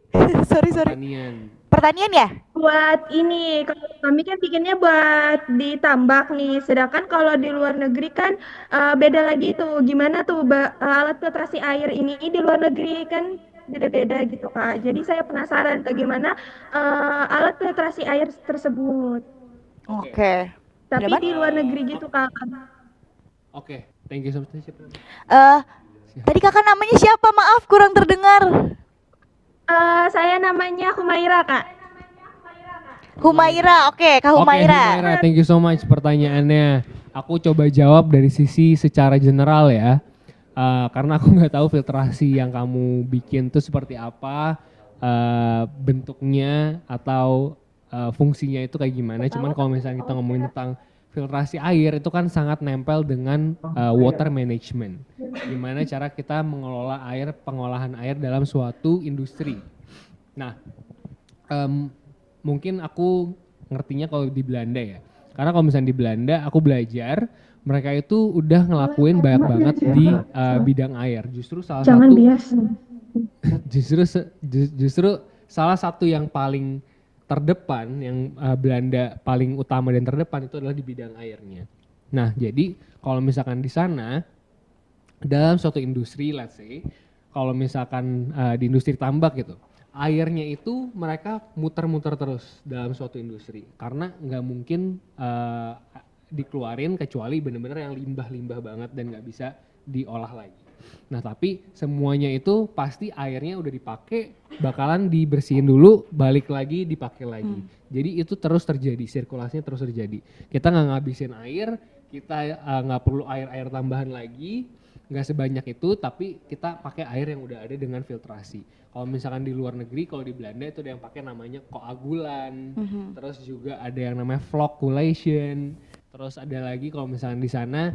sorry. Pertanian. Pertanian ya? Buat ini, kalau kami kan bikinnya buat ditambak nih. Sedangkan kalau di luar negeri kan beda lagi tuh. Gimana tuh alat filtrasi air ini di luar negeri kan beda-beda gitu Kak. Jadi saya penasaran bagaimana alat filtrasi air tersebut. Oke. Tapi Dapat? di luar negeri gitu Kak. Oke, thank you so much. Tadi kakak namanya siapa? Maaf, kurang terdengar. Saya namanya Humaira Kak. Humaira, oke, Kak Oke, Humaira. Humaira, thank you so much pertanyaannya. Aku coba jawab dari sisi secara general ya. Karena aku nggak tahu filtrasi yang kamu bikin itu seperti apa, bentuknya atau fungsinya itu kayak gimana. Cuman kalau misalnya kita ngomongin tentang filtrasi air itu kan sangat nempel dengan water management. Gimana cara kita mengelola air, pengolahan air dalam suatu industri. Nah, mungkin aku ngertinya kalau di Belanda ya. Karena kalau misalnya di Belanda aku belajar, mereka itu udah ngelakuin banyak banget di bidang air. Justru salah Jangan satu bias. justru salah satu yang paling terdepan, yang Belanda paling utama dan terdepan itu adalah di bidang airnya. Nah, jadi kalau misalkan di sana dalam suatu industri, let's say, kalau misalkan di industri tambak gitu, airnya itu mereka muter-muter terus dalam suatu industri karena nggak mungkin dikeluarin kecuali bener-bener yang limbah-limbah banget dan nggak bisa diolah lagi. Nah tapi semuanya itu pasti airnya udah dipakai bakalan dibersihin dulu, balik lagi dipakai lagi. Jadi itu terus terjadi, sirkulasinya terus terjadi. Kita nggak ngabisin air, kita nggak perlu air tambahan lagi, nggak sebanyak itu, tapi kita pakai air yang udah ada dengan filtrasi. Kalau misalkan di luar negeri, kalau di Belanda itu ada yang pakai namanya koagulan, terus juga ada yang namanya flocculation, terus ada lagi kalau misalkan di sana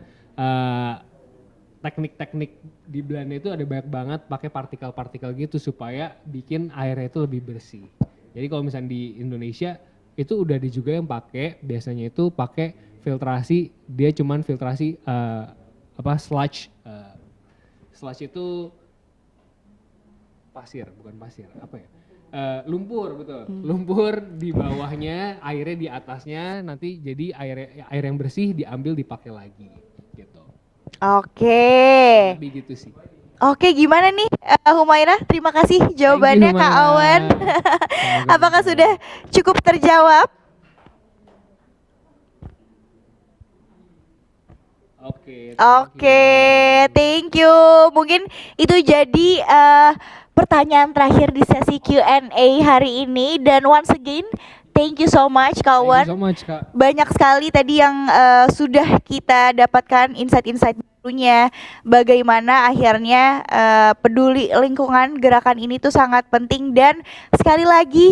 teknik-teknik di Belanda itu ada banyak banget pakai partikel-partikel gitu supaya bikin airnya itu lebih bersih. Jadi kalau misalnya di Indonesia itu udah ada juga yang pakai, biasanya itu pakai filtrasi, dia cuman filtrasi sludge. Sludge itu pasir, bukan pasir, apa ya? Lumpur, betul. Lumpur di bawahnya, airnya di atasnya, nanti jadi air yang bersih diambil dipakai lagi gitu. Oke. Lebih gitu sih. Oke, gimana nih Humaira? Terima kasih jawabannya Kak Humaira. Awan. Apakah sudah cukup terjawab? Oke, thank you. Mungkin itu jadi pertanyaan terakhir di sesi Q&A hari ini, dan once again thank you so much Kak Thank Awan. you so much, Kak. Banyak sekali tadi yang sudah kita dapatkan insight-insight barunya, bagaimana akhirnya peduli lingkungan, gerakan ini tuh sangat penting, dan sekali lagi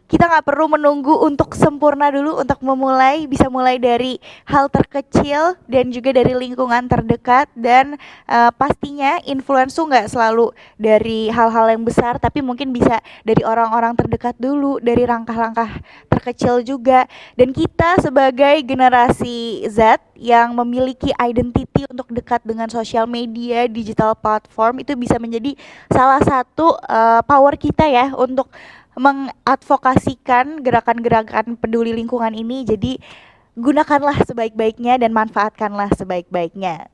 kita nggak perlu menunggu untuk sempurna dulu untuk memulai, bisa mulai dari hal terkecil dan juga dari lingkungan terdekat, dan pastinya influence tuh nggak selalu dari hal-hal yang besar, tapi mungkin bisa dari orang-orang terdekat dulu, dari langkah-langkah terkecil juga. Dan kita sebagai generasi Z yang memiliki identity untuk dekat dengan sosial media, digital platform, itu bisa menjadi salah satu power kita ya untuk mengadvokasikan gerakan-gerakan peduli lingkungan ini. Jadi gunakanlah sebaik-baiknya dan manfaatkanlah sebaik-baiknya.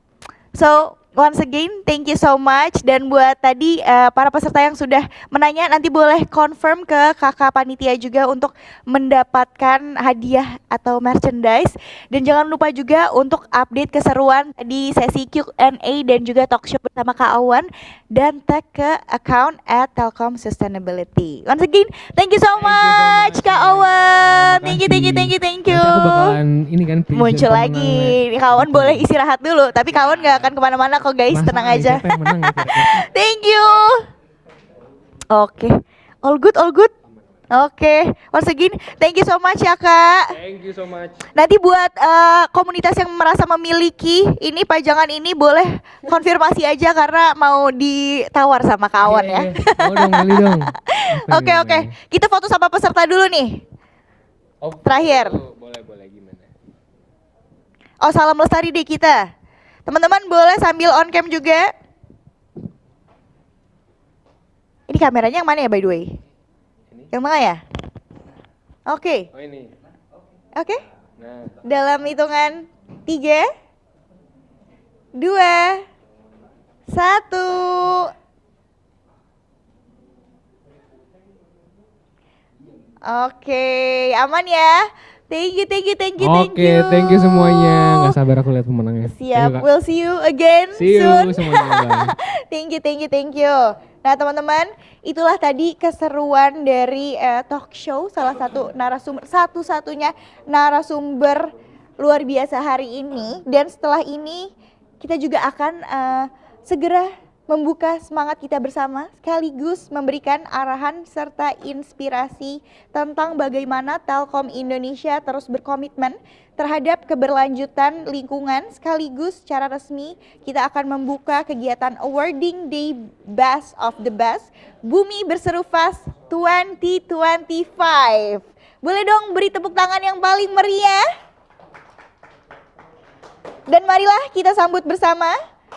So once again thank you so much, dan buat tadi para peserta yang sudah menanya, nanti boleh confirm ke kakak panitia juga untuk mendapatkan hadiah atau merchandise, dan jangan lupa juga untuk update keseruan di sesi Q&A dan juga talk show bersama Kak Awan, dan tag ke account @telkom_sustainability. Once again thank you so much Kak Awan. Thank you. Nanti aku bakalan ini kan present Muncul pemenang lagi. ya. Kawan boleh istirahat dulu, tapi kawan gak akan kemana-mana kok guys, Masa tenang nih, aja. siapa yang menang ya kira-kira? Thank you. Oke, all good. Oke, once again thank you so much ya Kak. Thank you so much. Nanti buat komunitas yang merasa memiliki ini pajangan ini, boleh konfirmasi aja karena mau ditawar sama kawan ya. Mau dong, Meli dong. Oke. Kita foto sama peserta dulu nih. Oh, Terakhir. Boleh gimana? Oh, salam lestari deh kita. Teman-teman boleh sambil on cam juga. Ini kameranya yang mana ya by the way? Yang mana ya? Oke. Oh ini. Oke. Nah. Dalam hitungan 3, 2, 1. Oke, aman ya. Thank you. Oke, thank you semuanya. Nggak sabar aku lihat pemenangnya. Siap, we'll see you again See you soon. semuanya. Thank you. Nah teman-teman, itulah tadi keseruan dari talk show salah satu narasumber, satu-satunya narasumber luar biasa hari ini. Dan setelah ini kita juga akan segera membuka semangat kita bersama, sekaligus memberikan arahan serta inspirasi tentang bagaimana Telkom Indonesia terus berkomitmen terhadap keberlanjutan lingkungan. Sekaligus secara resmi kita akan membuka kegiatan Awarding Day Best of the Best Bumi Berseru Fast 2025. Boleh dong beri tepuk tangan yang paling meriah. Dan marilah kita sambut bersama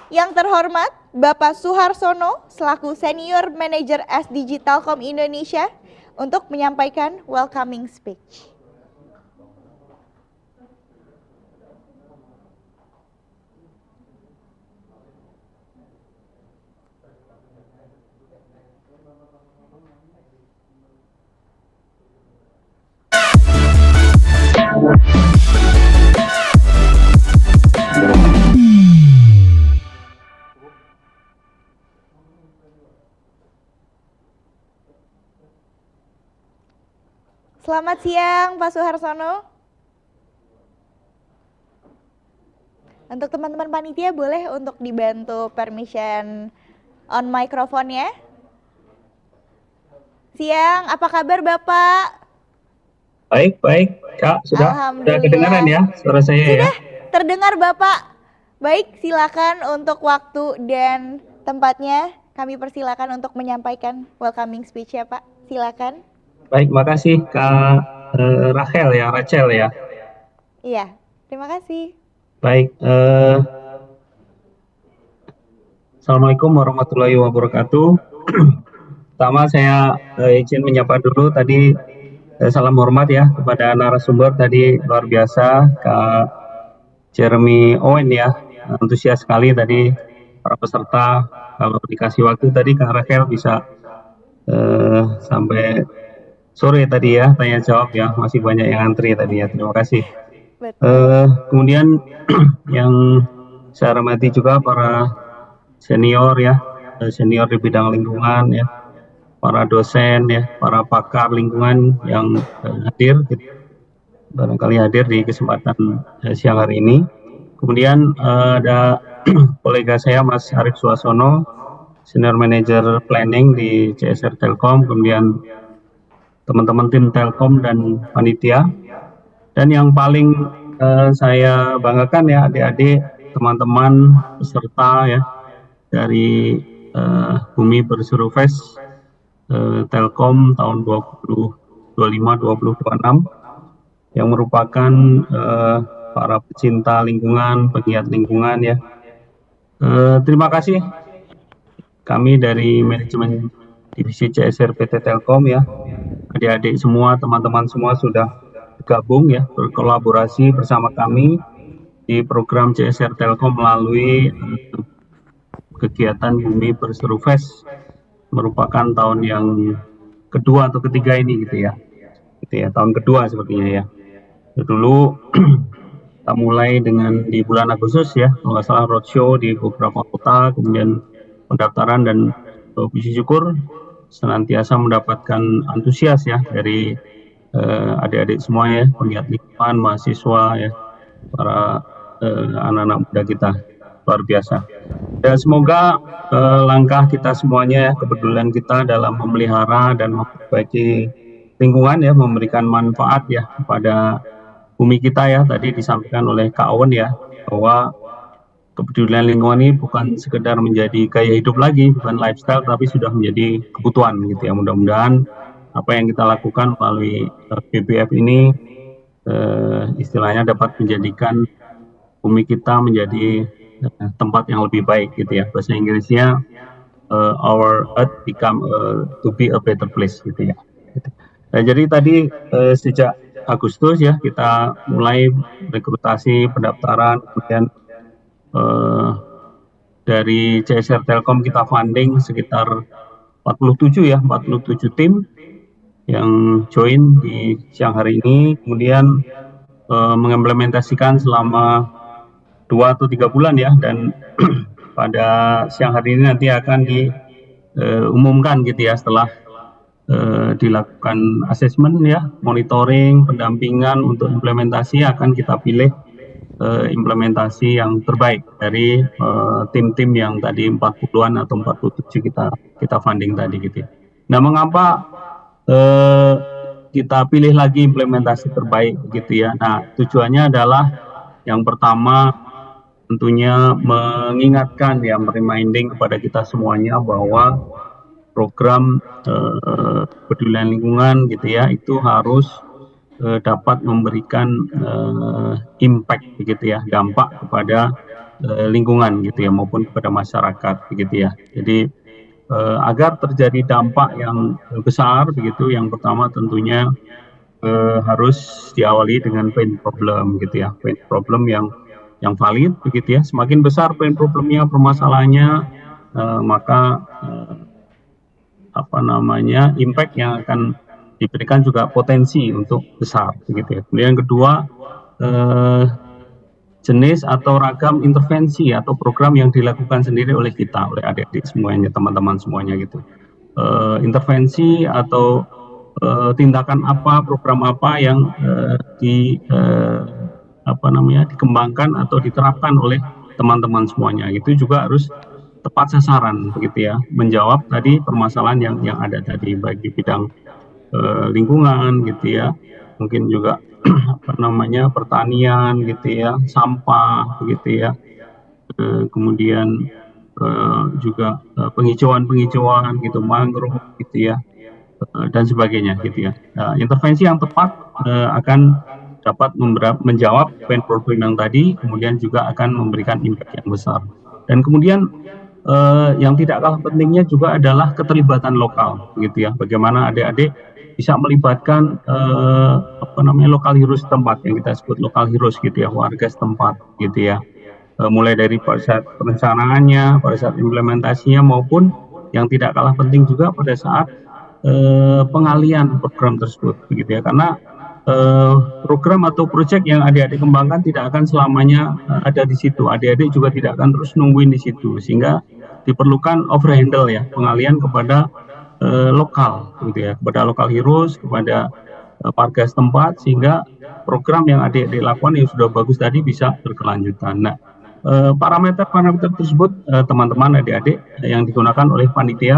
yang terhormat Bapak Suharsono selaku Senior Manager SDG Telkom Indonesia untuk menyampaikan welcoming speech. Selamat siang Pak Suharsono. Untuk teman-teman panitia boleh untuk dibantu permission on microphone ya. Siang, apa kabar Bapak? Baik, Kak. Sudah kedengaran ya suara saya ya? Sudah terdengar Bapak. Baik, silakan untuk waktu dan tempatnya. Kami persilakan untuk menyampaikan welcoming speech ya Pak. Silakan. Baik, makasih Kak Rachel ya. Iya, terima kasih. Baik, Assalamualaikum warahmatullahi wabarakatuh. Pertama saya izin menyapa dulu tadi, salam hormat ya kepada narasumber tadi, luar biasa Kak Jeremy Owen ya, antusias sekali tadi para peserta. Kalau dikasih waktu tadi Kak Rachel bisa sampai sore tadi ya, tanya jawab ya, masih banyak yang antri tadi ya, terima kasih. Kemudian yang saya hormati juga para senior ya, senior di bidang lingkungan ya, para dosen ya, para pakar lingkungan yang hadir, barangkali hadir di kesempatan siang hari ini. Kemudian ada kolega saya Mas Arief Suasono, Senior Manager Planning di CSR Telkom, kemudian teman-teman tim Telkom dan panitia. Dan yang paling saya banggakan ya adik-adik, teman-teman peserta ya dari Bumi Bersuru Fest Telkom tahun 2025-2026 yang merupakan para pecinta lingkungan, pegiat lingkungan ya. Terima kasih kami dari manajemen divisi CSR PT Telkom ya, adik-adik semua, teman-teman semua sudah bergabung ya, berkolaborasi bersama kami di program CSR Telkom melalui kegiatan Bumi Bersuru Fest, merupakan tahun yang kedua atau ketiga ini gitu ya, tahun kedua sepertinya ya. Dulu kita mulai dengan di bulan Agustus ya, kalau nggak salah roadshow di beberapa kota, kemudian pendaftaran, dan puji syukur senantiasa mendapatkan antusias ya dari adik-adik semua ya, pegiat lingkungan, mahasiswa ya, para anak-anak muda kita, luar biasa. Dan semoga langkah kita semuanya, kepedulian kita dalam memelihara dan memperbaiki lingkungan ya, memberikan manfaat ya kepada bumi kita ya. Tadi disampaikan oleh Kak Owen ya, bahwa kepedulian lingkungan ini bukan sekedar menjadi gaya hidup lagi, bukan lifestyle, tapi sudah menjadi kebutuhan gitu ya. Mudah-mudahan apa yang kita lakukan melalui BBF ini istilahnya dapat menjadikan bumi kita menjadi tempat yang lebih baik gitu ya. Bahasa Inggrisnya our earth become to be a better place gitu ya. Nah, jadi tadi sejak Agustus ya kita mulai rekrutasi, pendaftaran, kemudian dari CSR Telkom kita funding sekitar 47 tim yang join di siang hari ini, kemudian mengimplementasikan selama 2 atau 3 bulan ya, dan pada siang hari ini nanti akan diumumkan gitu ya, setelah dilakukan asesmen ya, monitoring, pendampingan untuk implementasi, akan kita pilih implementasi yang terbaik dari tim-tim yang tadi 40-an atau 47 kita funding tadi gitu ya. Nah, mengapa kita pilih lagi implementasi terbaik gitu ya? Nah, tujuannya adalah yang pertama tentunya mengingatkan ya, mereminding kepada kita semuanya bahwa program pedulian lingkungan gitu ya, itu harus dapat memberikan impact gitu ya, dampak kepada lingkungan gitu ya, maupun kepada masyarakat gitu ya. Jadi agar terjadi dampak yang besar begitu, yang pertama tentunya harus diawali dengan pain problem gitu ya, pain problem yang valid begitu ya. Semakin besar pain problemnya, permasalahannya, maka impact yang akan diberikan juga potensi untuk besar begitu ya. Kemudian yang kedua, jenis atau ragam intervensi atau program yang dilakukan sendiri oleh kita, oleh adik-adik semuanya, teman-teman semuanya gitu. Intervensi atau tindakan apa, program apa yang dikembangkan atau diterapkan oleh teman-teman semuanya. Itu juga harus tepat sasaran begitu ya, menjawab tadi permasalahan yang ada tadi, baik di bidang lingkungan gitu ya, mungkin juga pertanian gitu ya, sampah begitu ya, kemudian juga penghijauan gitu, mangrove gitu ya, dan sebagainya gitu ya. Intervensi yang tepat akan dapat menjawab problem yang tadi, kemudian juga akan memberikan impact yang besar. Dan kemudian yang tidak kalah pentingnya juga adalah keterlibatan lokal gitu ya. Bagaimana adik-adik bisa melibatkan lokal heroes setempat, yang kita sebut lokal heroes gitu ya, warga setempat gitu ya. Mulai dari pada saat perencanaannya, pada saat implementasinya, maupun yang tidak kalah penting juga pada saat pengalian program tersebut begitu ya. Karena program atau proyek yang adik-adik kembangkan tidak akan selamanya ada di situ. Adik-adik juga tidak akan terus nungguin di situ, sehingga diperlukan overhandle ya, pengalian kepada lokal gitu ya, kepada lokal heroes, kepada warga setempat, sehingga program yang adik-adik lakukan yang sudah bagus tadi bisa berkelanjutan. Nah, parameter tersebut teman-teman adik-adik yang digunakan oleh panitia,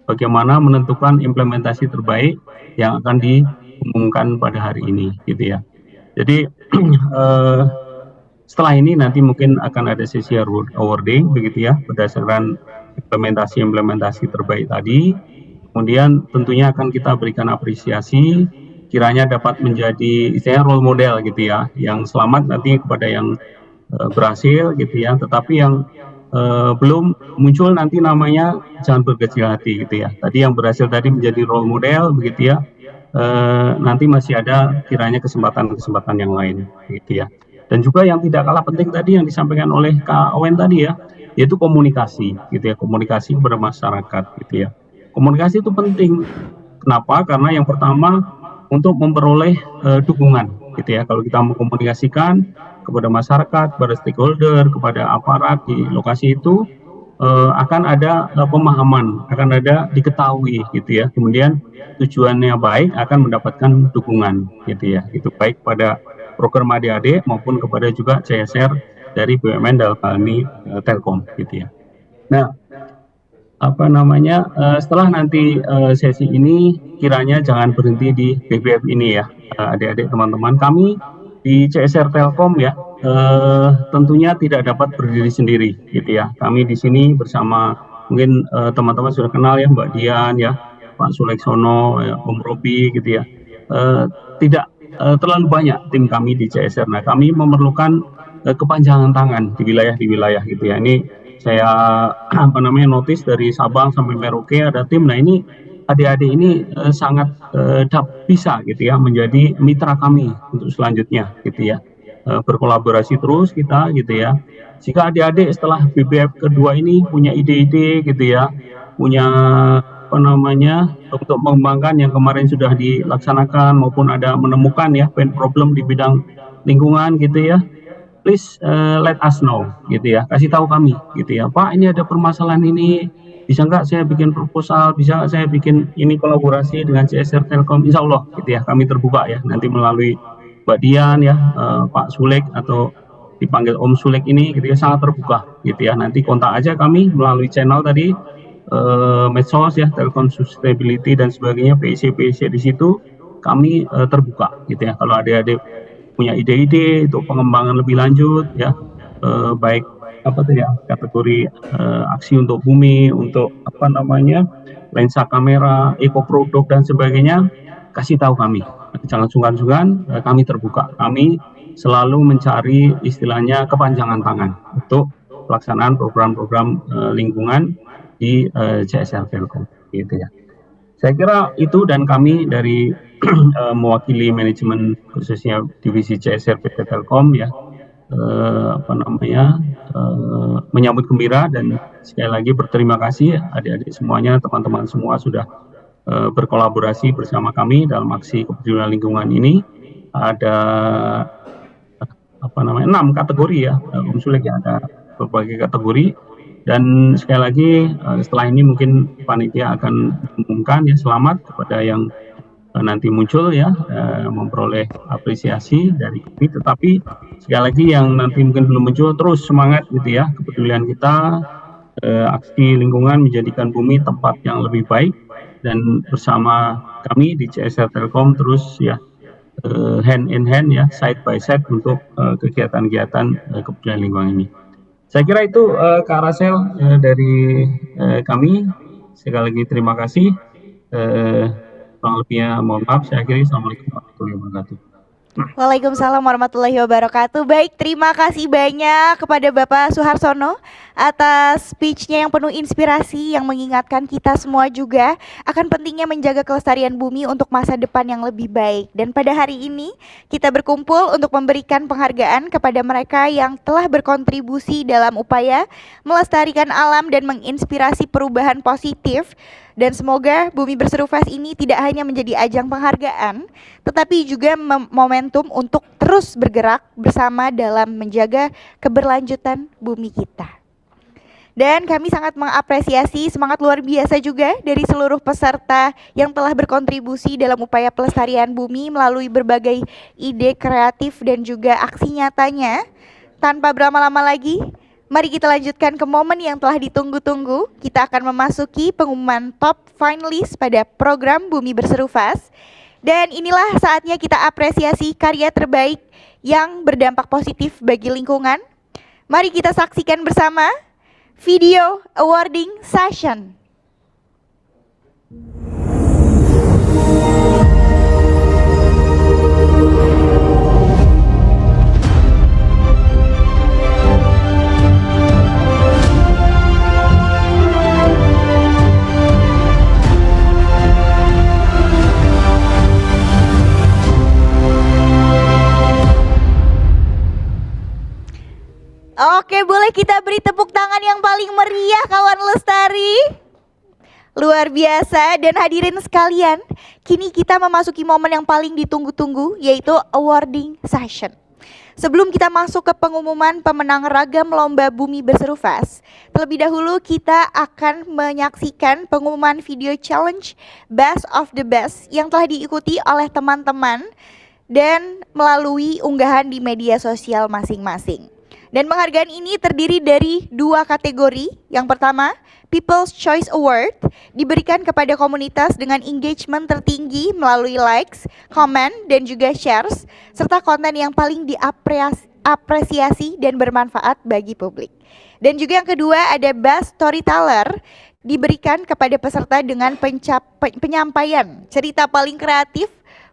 bagaimana menentukan implementasi terbaik yang akan diumumkan pada hari ini gitu ya. Jadi setelah ini nanti mungkin akan ada sesi awarding begitu ya, berdasarkan implementasi terbaik tadi. Kemudian tentunya akan kita berikan apresiasi, kiranya dapat menjadi istilahnya role model gitu ya, yang selamat nanti kepada yang berhasil gitu ya, tetapi yang belum muncul nanti namanya jangan berkecil hati gitu ya. Tadi yang berhasil tadi menjadi role model begitu ya, nanti masih ada kiranya kesempatan yang lain gitu ya. Dan juga yang tidak kalah penting tadi yang disampaikan oleh Kak Owen tadi ya, yaitu komunikasi gitu ya, komunikasi kepada masyarakat gitu ya. Komunikasi itu penting. Kenapa? Karena yang pertama untuk memperoleh dukungan gitu ya. Kalau kita mengkomunikasikan kepada masyarakat, kepada stakeholder, kepada aparat di lokasi itu, akan ada pemahaman, akan ada diketahui gitu ya. Kemudian tujuannya baik akan mendapatkan dukungan gitu ya. Itu baik pada program adik-adik maupun kepada juga CSR dari BUMN dalam hal ini Telkom gitu ya. Nah, setelah nanti sesi ini kiranya jangan berhenti di BBF ini ya, adik-adik teman-teman. Kami di CSR Telkom ya, tentunya tidak dapat berdiri sendiri gitu ya. Kami di sini bersama, mungkin teman-teman sudah kenal ya, Mbak Dian ya, Pak Suleksono, ya, Om Robi gitu ya. Tidak terlalu banyak tim kami di CSR. Nah, kami memerlukan kepanjangan tangan di wilayah gitu ya. Ini saya notice dari Sabang sampai Merauke ada tim. Nah, ini adik-adik ini sangat bisa gitu ya menjadi mitra kami untuk selanjutnya gitu ya. Berkolaborasi terus kita gitu ya. Jika adik-adik setelah BBF kedua ini punya ide-ide gitu ya, punya untuk mengembangkan yang kemarin sudah dilaksanakan maupun ada menemukan ya problem di bidang lingkungan gitu ya, please let us know gitu ya, kasih tahu kami gitu ya, Pak ini ada permasalahan ini, bisa nggak saya bikin proposal, bisa nggak saya bikin ini kolaborasi dengan CSR Telkom. Insya Allah gitu ya, kami terbuka ya, nanti melalui Mbak Dian ya, Pak Sulek atau dipanggil Om Sulek ini gitu ya, sangat terbuka gitu ya. Nanti kontak aja kami melalui channel tadi, medsos ya, Telkom Sustainability dan sebagainya, PIC di situ kami terbuka gitu ya. Kalau adik-adik punya ide-ide untuk pengembangan lebih lanjut ya, baik kategori aksi untuk bumi, untuk lensa kamera, eco produk dan sebagainya, kasih tahu kami, jangan sungkan-sungkan, kami terbuka, kami selalu mencari istilahnya kepanjangan tangan untuk pelaksanaan program-program lingkungan di CSR Telkom gitu ya. Saya kira itu, dan kami dari mewakili manajemen khususnya divisi CSR PT Telkom ya, menyambut gembira dan sekali lagi berterima kasih adik-adik semuanya, teman-teman semua sudah berkolaborasi bersama kami dalam aksi kepedulian lingkungan ini. Ada 6 kategori ya, Om Sulek ya, ada berbagai kategori. Dan sekali lagi setelah ini mungkin panitia akan mengumumkan ya selamat kepada yang nanti muncul ya memperoleh apresiasi dari kami. Tetapi sekali lagi yang nanti mungkin belum muncul, terus semangat gitu ya, kepedulian kita, aksi lingkungan menjadikan bumi tempat yang lebih baik, dan bersama kami di CSR Telkom terus ya hand in hand ya, side by side untuk kegiatan-kegiatan kepedulian lingkungan ini. Saya kira itu Kak Rasel dari kami. Sekali lagi terima kasih. Kurang lebihnya mohon maaf. Saya akhiri. Assalamualaikum warahmatullahi wabarakatuh. Waalaikumsalam warahmatullahi wabarakatuh. Baik, terima kasih banyak kepada Bapak Suharsono atas speech-nya yang penuh inspirasi yang mengingatkan kita semua juga akan pentingnya menjaga kelestarian bumi untuk masa depan yang lebih baik. Dan pada hari ini kita berkumpul untuk memberikan penghargaan kepada mereka yang telah berkontribusi dalam upaya melestarikan alam dan menginspirasi perubahan positif. Dan semoga Bumi Berseru Fest ini tidak hanya menjadi ajang penghargaan, tetapi juga momentum untuk terus bergerak bersama dalam menjaga keberlanjutan bumi kita. Dan kami sangat mengapresiasi semangat luar biasa juga dari seluruh peserta yang telah berkontribusi dalam upaya pelestarian bumi melalui berbagai ide kreatif dan juga aksi nyatanya. Tanpa berlama-lama lagi, mari kita lanjutkan ke momen yang telah ditunggu-tunggu. Kita akan memasuki pengumuman top finalis pada program Bumi Berseru Fest. Dan inilah saatnya kita apresiasi karya terbaik yang berdampak positif bagi lingkungan. Mari kita saksikan bersama video awarding session. Oke, boleh kita beri tepuk tangan yang paling meriah kawan lestari. Luar biasa. Dan hadirin sekalian, kini kita memasuki momen yang paling ditunggu-tunggu, yaitu awarding session. Sebelum kita masuk ke pengumuman pemenang ragam lomba Bumi Berseru Fest, terlebih dahulu kita akan menyaksikan pengumuman video challenge Best of the Best yang telah diikuti oleh teman-teman dan melalui unggahan di media sosial masing-masing. Dan penghargaan ini terdiri dari 2 kategori. Yang pertama, People's Choice Award diberikan kepada komunitas dengan engagement tertinggi melalui likes, komen, dan juga shares, serta konten yang paling diapresiasi dan bermanfaat bagi publik. Dan juga yang kedua ada Best Storyteller diberikan kepada peserta dengan penyampaian cerita paling kreatif,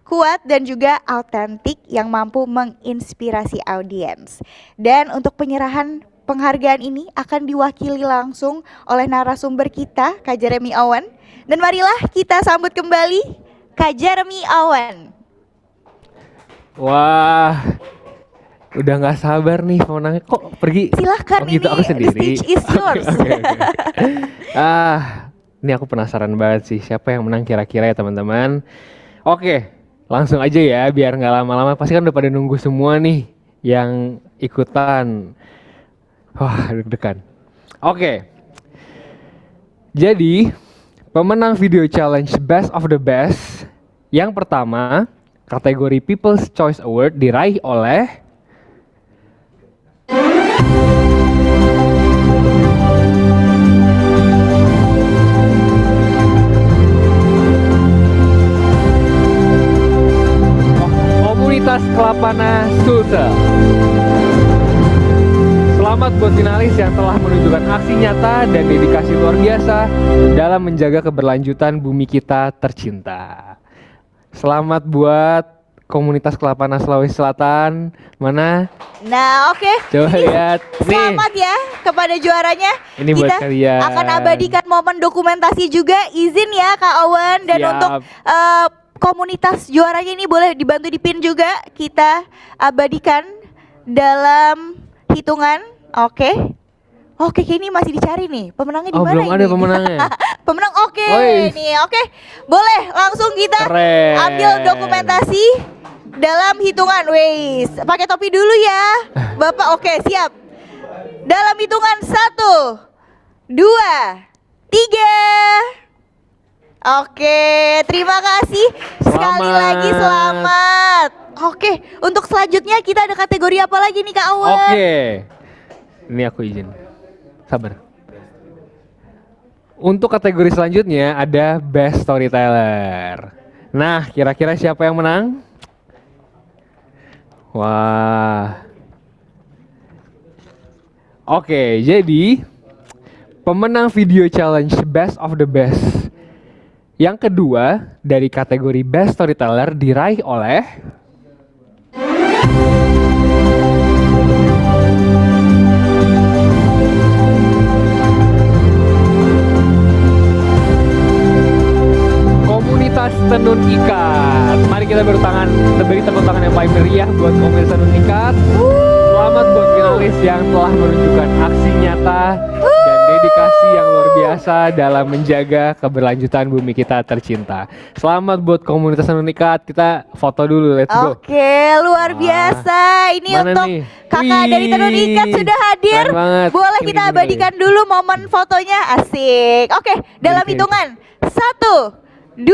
kuat dan juga autentik yang mampu menginspirasi audiens. Dan untuk penyerahan penghargaan ini akan diwakili langsung oleh narasumber kita, Kak Jeremy Owen. Dan marilah kita sambut kembali Kak Jeremy Owen. Wah, udah nggak sabar nih pemenangnya, kok pergi. Silahkan, oh, gitu, ini aku sendiri. the stage is yours. Okay. Ini aku penasaran banget sih siapa yang menang kira-kira ya teman-teman. Oke. Langsung aja ya, biar nggak lama-lama. Pasti kan udah pada nunggu semua nih yang ikutan. Wah, deg-degan. Oke. Jadi, pemenang video challenge Best of the Best yang pertama, kategori People's Choice Award diraih oleh Komunitas Kelapana Sulsel. Selamat buat finalis yang telah menunjukkan aksi nyata dan dedikasi luar biasa dalam menjaga keberlanjutan bumi kita tercinta. Selamat buat Komunitas Kelapana Sulawesi Selatan. Mana? Nah, oke. Coba lihat. Selamat ya kepada juaranya. Ini buat kalian. Akan abadikan momen dokumentasi juga. Izin ya Kak Owen. Dan Siap. untuk komunitas juaranya ini boleh dibantu dipin juga. Kita abadikan dalam hitungan. Oke. Oke, ini masih dicari nih. Pemenangnya di mana belum ini? ada pemenangnya. Pemenang oke Ois. nih. Oke. Boleh langsung kita Keren. ambil dokumentasi dalam hitungan. Wes, pakai topi dulu ya. Bapak oke, siap. Dalam hitungan 1, 3. Oke, terima kasih sekali Selamat. lagi, selamat. Oke, untuk selanjutnya kita ada kategori apa lagi nih Kak Awan? Oke. Ini aku izin. Sabar. Untuk kategori selanjutnya ada Best Storyteller. Nah, kira-kira siapa yang menang? Wah. Oke, jadi pemenang video challenge Best of the Best yang kedua dari kategori Best Storyteller diraih oleh Komunitas Tenun Ikat. Mari kita beri tepuk tangan yang paling meriah buat Komunitas Tenun Ikat. Selamat buat finalis yang telah menunjukkan aksi nyata dan dedikasi yang luar biasa dalam menjaga keberlanjutan bumi kita tercinta. Selamat buat Komunitas Tenun Ikat. Kita foto dulu, let's go. Oke, luar biasa. Ini Mana untuk nih? kakak dari Tenun Ikat Wih, sudah hadir. keren banget. Boleh kita Gini, abadikan dulu momen fotonya, asik. Oke, dalam Gini. hitungan 1, 2,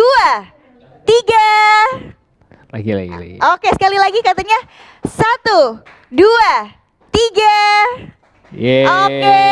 3. Lagi. Oke, sekali lagi katanya 1, 2, 3. Yeay, Oke,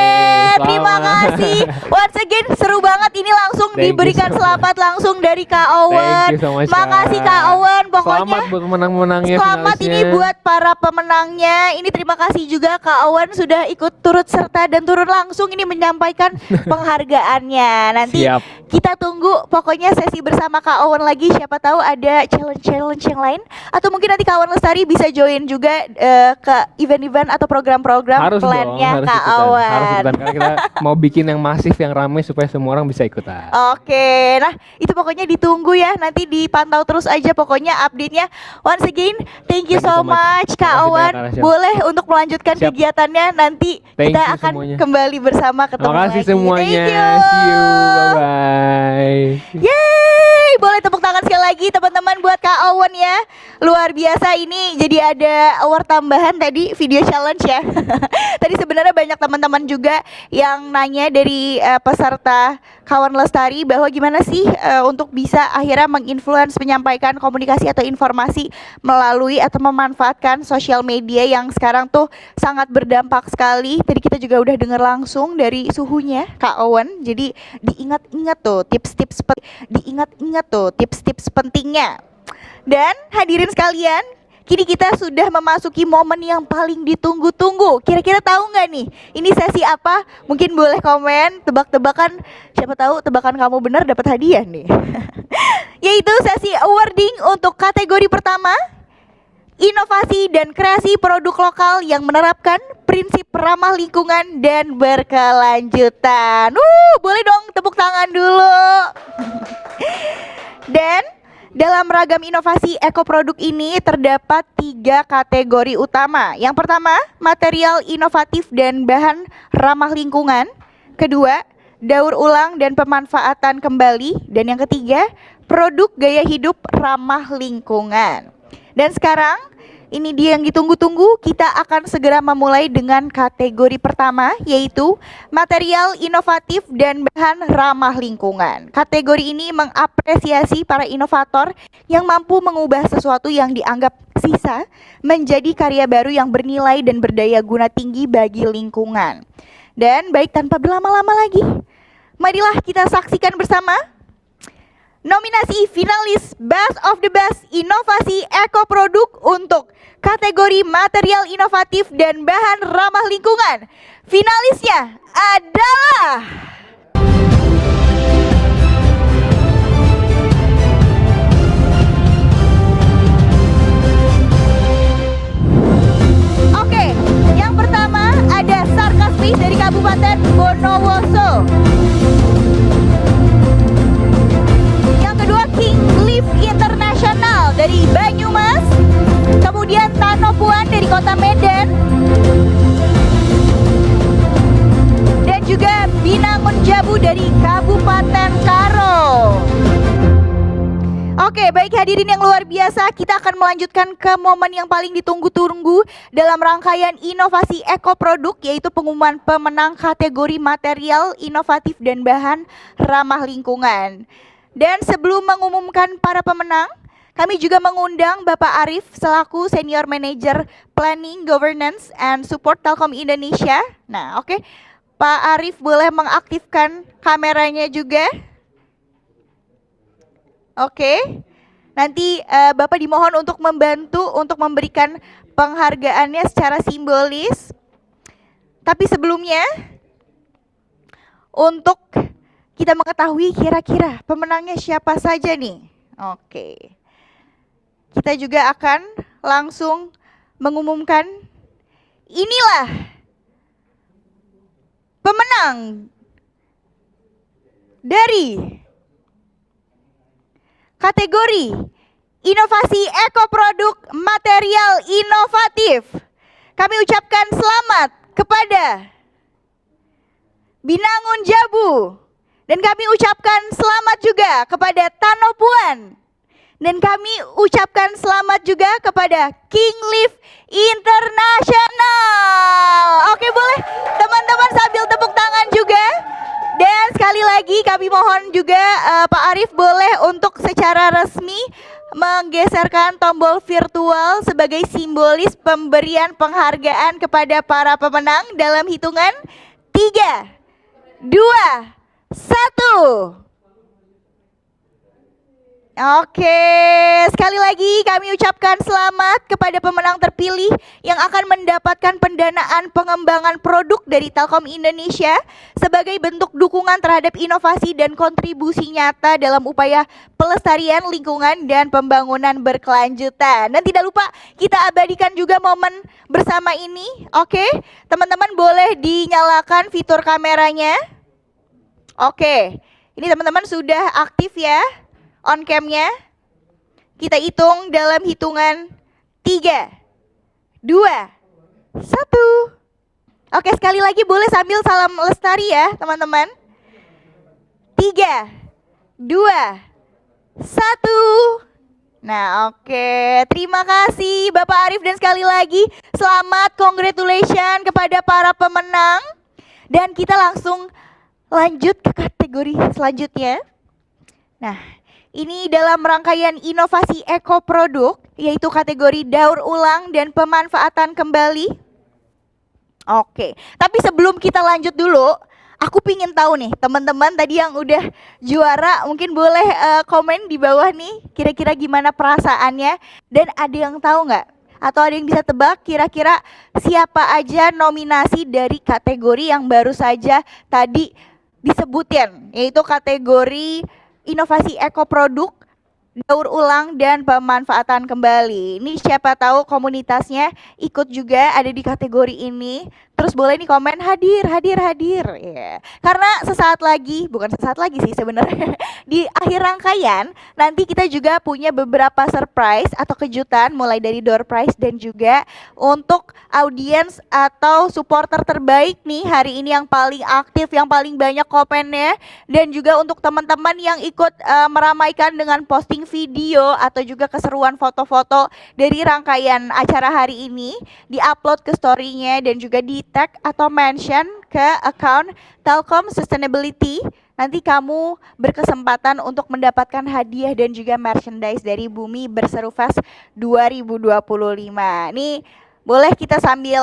terima selamat. kasih. Once again seru banget ini langsung Thank you diberikan so much. selamat langsung dari Kak Owen. Thank you so much, Makasih Kak. Kak Owen, pokoknya Selamat buat pemenang-pemenangnya. selamat ini finalisnya. buat para pemenangnya. Ini terima kasih juga Kak Owen sudah ikut turut serta dan turun langsung ini menyampaikan penghargaannya. Nanti Siap. kita tunggu pokoknya sesi bersama Kak Owen lagi. Siapa tahu ada challenge yang lain atau mungkin nanti Kak Owen Lestari bisa join juga ke event-event atau program-program Harus dong, plannya harus Kak ikutan. Owen. Harus ikutan karena kita mau bikin yang masif, yang ramai supaya semua orang bisa ikutan. Oke, nah itu pokoknya ditunggu ya, nanti dipantau terus aja pokoknya update-nya. Once again, thank you so much Kak Makasih Owen. banyak, Kak Rasya. Boleh untuk melanjutkan Siap. kegiatannya nanti Thank kita you akan semuanya. kembali bersama ketemu Terima kasih lagi. semuanya. Thank you. See you. Bye-bye. Yeay, boleh tepuk tangan sekali lagi teman-teman buat Kak Owen ya. Luar biasa ini jadi ada award tambahan tadi video challenge ya. Tadi sebenarnya banyak teman-teman juga yang nanya dari peserta Kawan Lestari bahwa gimana sih untuk bisa akhirnya menginfluence menyampaikan komunikasi atau informasi melalui atau memanfaatkan sosial media yang sekarang tuh sangat berdampak sekali. Tadi kita juga udah dengar langsung dari suhunya Kak Owen. Jadi diingat-ingat tuh tips-tips pentingnya. Dan hadirin sekalian, kini kita sudah memasuki momen yang paling ditunggu-tunggu. Kira-kira tahu nggak nih, ini sesi apa? Mungkin boleh komen, tebak-tebakan. Siapa tahu tebakan kamu benar dapat hadiah nih. Yaitu sesi awarding untuk kategori pertama, inovasi dan kreasi produk lokal yang menerapkan prinsip ramah lingkungan dan berkelanjutan. Boleh dong tepuk tangan dulu. Dan dalam ragam inovasi ekoproduk ini terdapat 3 kategori utama. Yang pertama, material inovatif dan bahan ramah lingkungan. Kedua, daur ulang dan pemanfaatan kembali. Dan yang ketiga, produk gaya hidup ramah lingkungan. Dan sekarang, ini dia yang ditunggu-tunggu. Kita akan segera memulai dengan kategori pertama, yaitu material inovatif dan bahan ramah lingkungan. Kategori ini mengapresiasi para inovator yang mampu mengubah sesuatu yang dianggap sisa menjadi karya baru yang bernilai dan berdaya guna tinggi bagi lingkungan. Dan baik tanpa berlama-lama lagi, marilah kita saksikan bersama nominasi finalis Best of the Best Inovasi Ekoproduk untuk kategori material inovatif dan bahan ramah lingkungan. Finalisnya adalah Oke, yang pertama ada Sarkas Fish dari Kabupaten Bondowoso. Yang kedua King Leaf International dari Banyumas. Kemudian Tanopuan dari Kota Medan. Dan juga Binangun Jabu dari Kabupaten Karo. Oke, baik hadirin yang luar biasa, kita akan melanjutkan ke momen yang paling ditunggu-tunggu dalam rangkaian inovasi ekoproduk, yaitu pengumuman pemenang kategori material inovatif dan bahan ramah lingkungan. Dan sebelum mengumumkan para pemenang, kami juga mengundang Bapak Arif selaku Senior Manager Planning, Governance, and Support Telkom Indonesia. Nah, oke, Pak Arif boleh mengaktifkan kameranya juga. Oke, nanti Bapak dimohon untuk membantu untuk memberikan penghargaannya secara simbolis. Tapi sebelumnya, untuk kita mengetahui kira-kira pemenangnya siapa saja nih. Oke, kita juga akan langsung mengumumkan, inilah pemenang dari kategori inovasi ekoproduk material inovatif. Kami ucapkan selamat kepada Binangun Jabu. Dan kami ucapkan selamat juga kepada Tanopuan. Dan kami ucapkan selamat juga kepada King Leaf International. Oke, boleh teman-teman sambil tepuk tangan juga. Dan sekali lagi kami mohon juga Pak Arif boleh untuk secara resmi menggeserkan tombol virtual sebagai simbolis pemberian penghargaan kepada para pemenang dalam hitungan 3, 2, 1. Oke, sekali lagi kami ucapkan selamat kepada pemenang terpilih yang akan mendapatkan pendanaan pengembangan produk dari Telkom Indonesia sebagai bentuk dukungan terhadap inovasi dan kontribusi nyata dalam upaya pelestarian lingkungan dan pembangunan berkelanjutan. Dan tidak lupa kita abadikan juga momen bersama ini. Oke, teman-teman boleh dinyalakan fitur kameranya. Oke, ini teman-teman sudah aktif ya on cam-nya. Kita hitung dalam hitungan 3, 2, 1. Oke, sekali lagi boleh sambil salam lestari ya teman-teman. 3, 2, 1. Nah, oke, terima kasih Bapak Arif dan sekali lagi selamat congratulations kepada para pemenang. Dan kita langsung lanjut ke kategori selanjutnya. Nah, ini dalam rangkaian inovasi ekoproduk, yaitu kategori daur ulang dan pemanfaatan kembali. Oke, tapi sebelum kita lanjut dulu, aku pingin tahu nih, teman-teman tadi yang udah juara mungkin boleh komen di bawah nih, kira-kira gimana perasaannya. Dan ada yang tahu nggak? Atau ada yang bisa tebak kira-kira siapa aja nominasi dari kategori yang baru saja tadi disebutin, yaitu kategori inovasi ekoproduk, daur ulang, dan pemanfaatan kembali. Ini siapa tahu komunitasnya ikut juga ada di kategori ini. Terus boleh nih komen hadir. Ya. Karena sesaat lagi, bukan sesaat lagi sih sebenarnya, di akhir rangkaian nanti kita juga punya beberapa surprise atau kejutan mulai dari door prize dan juga untuk audiens atau supporter terbaik nih hari ini yang paling aktif, yang paling banyak komennya, dan juga untuk teman-teman yang ikut meramaikan dengan posting video atau juga keseruan foto-foto dari rangkaian acara hari ini, di-upload ke story-nya dan juga di tag atau mention ke account Telkom Sustainability. Nanti kamu berkesempatan untuk mendapatkan hadiah dan juga merchandise dari Bumi Berseru Fest 2025. Nih, boleh kita sambil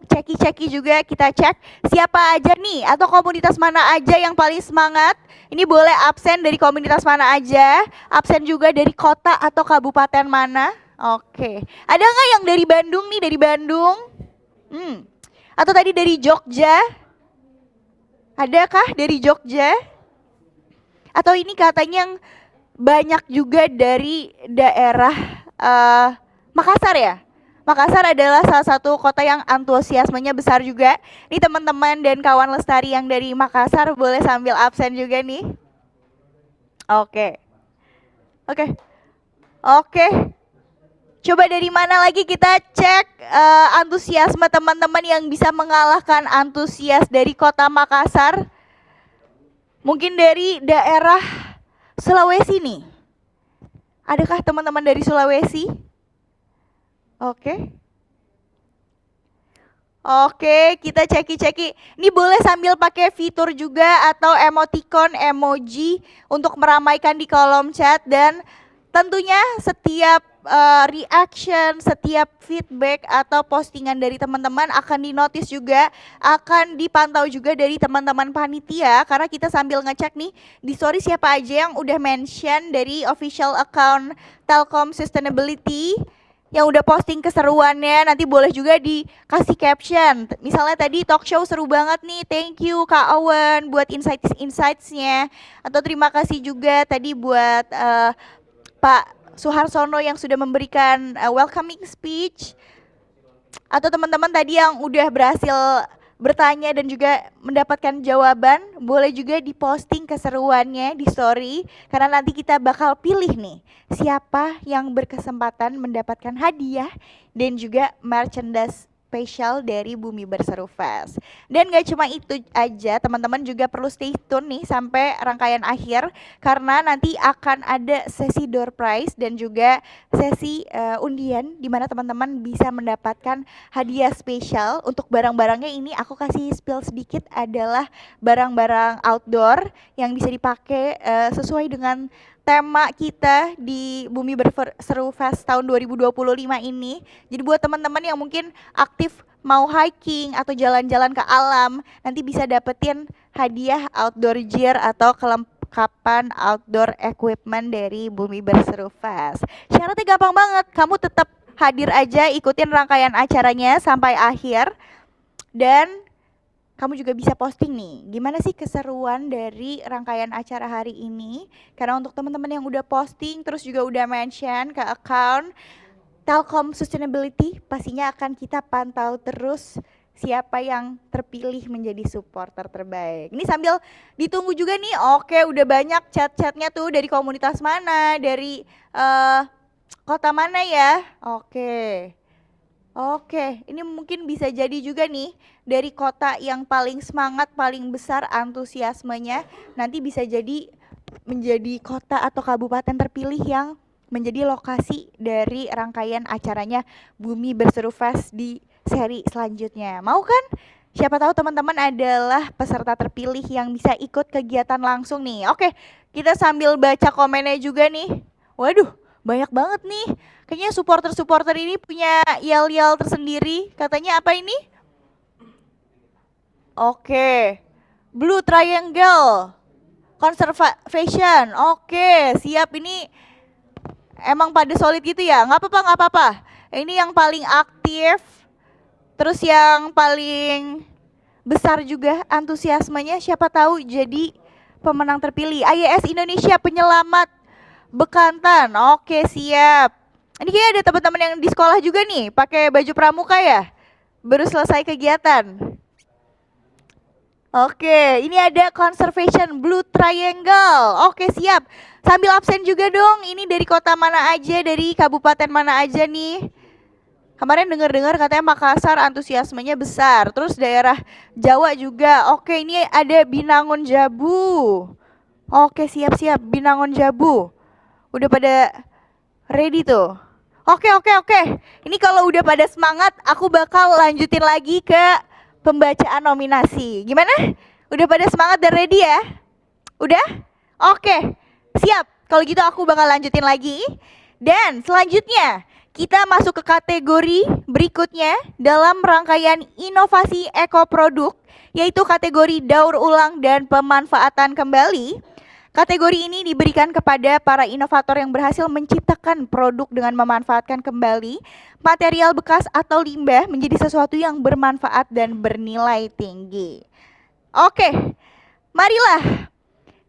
ceki-ceki juga, kita cek siapa aja nih atau komunitas mana aja yang paling semangat. Ini boleh absen dari komunitas mana aja, absen juga dari kota atau kabupaten mana. Oke, ada nggak yang dari Bandung nih, dari Bandung? Atau tadi dari Jogja? Adakah dari Jogja? Atau ini katanya yang banyak juga dari daerah Makassar ya? Makassar adalah salah satu kota yang antusiasmenya besar juga. Nih teman-teman dan kawan lestari yang dari Makassar boleh sambil absen juga nih. Oke. Coba dari mana lagi kita cek antusiasme teman-teman yang bisa mengalahkan antusias dari kota Makassar. Mungkin dari daerah Sulawesi nih. Adakah teman-teman dari Sulawesi? Oke. Oke, kita ceki-ceki. Ini boleh sambil pakai fitur juga atau emoticon, emoji untuk meramaikan di kolom chat, dan tentunya setiap reaction, setiap feedback atau postingan dari teman-teman akan dinotis juga, akan dipantau juga dari teman-teman panitia, karena kita sambil ngecek nih di story siapa aja yang udah mention dari official account Telkom Sustainability yang udah posting keseruannya. Nanti boleh juga dikasih caption. Misalnya tadi talk show seru banget nih, thank you Kak Awan buat insights-nya. Atau terima kasih juga tadi buat Pak Suharsono yang sudah memberikan welcoming speech. Atau teman-teman tadi yang udah berhasil bertanya dan juga mendapatkan jawaban, boleh juga diposting keseruannya di story, karena nanti kita bakal pilih nih siapa yang berkesempatan mendapatkan hadiah dan juga merchandise spesial dari Bumi Berseru Fest. Dan gak cuma itu aja, teman-teman juga perlu stay tune nih sampai rangkaian akhir, karena nanti akan ada sesi door prize dan juga sesi undian di mana teman-teman bisa mendapatkan hadiah spesial. Untuk barang-barangnya ini aku kasih spill sedikit, adalah barang-barang outdoor yang bisa dipakai sesuai dengan tema kita di Bumi Berseru Fest tahun 2025 ini. Jadi buat teman-teman yang mungkin aktif mau hiking atau jalan-jalan ke alam, nanti bisa dapetin hadiah outdoor gear atau kelengkapan outdoor equipment dari Bumi Berseru Fest. Syaratnya gampang banget, kamu tetap hadir aja, ikutin rangkaian acaranya sampai akhir, dan kamu juga bisa posting nih, gimana sih keseruan dari rangkaian acara hari ini. Karena untuk teman-teman yang udah posting, terus juga udah mention ke account Telkom Sustainability, pastinya akan kita pantau terus siapa yang terpilih menjadi supporter terbaik. Ini sambil ditunggu juga nih, oke udah banyak chat-chatnya tuh, dari komunitas mana, dari kota mana ya, Oke, ini mungkin bisa jadi juga nih dari kota yang paling semangat, paling besar antusiasmenya, nanti bisa jadi menjadi kota atau kabupaten terpilih yang menjadi lokasi dari rangkaian acaranya Bumi Berseru Fest di seri selanjutnya. Mau kan? Siapa tahu teman-teman adalah peserta terpilih yang bisa ikut kegiatan langsung nih. Oke, kita sambil baca komennya juga nih. Waduh, banyak banget nih. Kayaknya supporter-supporter ini punya yel-yel tersendiri. Katanya apa ini? Oke. Blue Triangle Conservation. Oke, siap. Ini emang pada solid gitu ya? Nggak apa-apa. Ini yang paling aktif. Terus yang paling besar juga antusiasmenya, siapa tahu jadi pemenang terpilih. IES Indonesia Penyelamat Bekantan. Oke, siap. Ini kayaknya ada teman-teman yang di sekolah juga nih, pakai baju pramuka ya? Baru selesai kegiatan. Oke, ini ada Conservation Blue Triangle. Oke, siap. Sambil absen juga dong, ini dari kota mana aja, dari kabupaten mana aja nih? Kemarin dengar-dengar katanya Makassar antusiasmenya besar. Terus daerah Jawa juga. Oke, ini ada Binangun Jabu. Oke, siap-siap, Binangun Jabu. Udah pada ready tuh. Oke. Ini kalau udah pada semangat, aku bakal lanjutin lagi ke pembacaan nominasi. Gimana? Udah pada semangat dan ready ya? Udah? Oke, siap. Kalau gitu aku bakal lanjutin lagi. Dan selanjutnya kita masuk ke kategori berikutnya dalam rangkaian inovasi ekoproduk, yaitu kategori daur ulang dan pemanfaatan kembali. Kategori ini diberikan kepada para inovator yang berhasil menciptakan produk dengan memanfaatkan kembali material bekas atau limbah menjadi sesuatu yang bermanfaat dan bernilai tinggi. Oke, marilah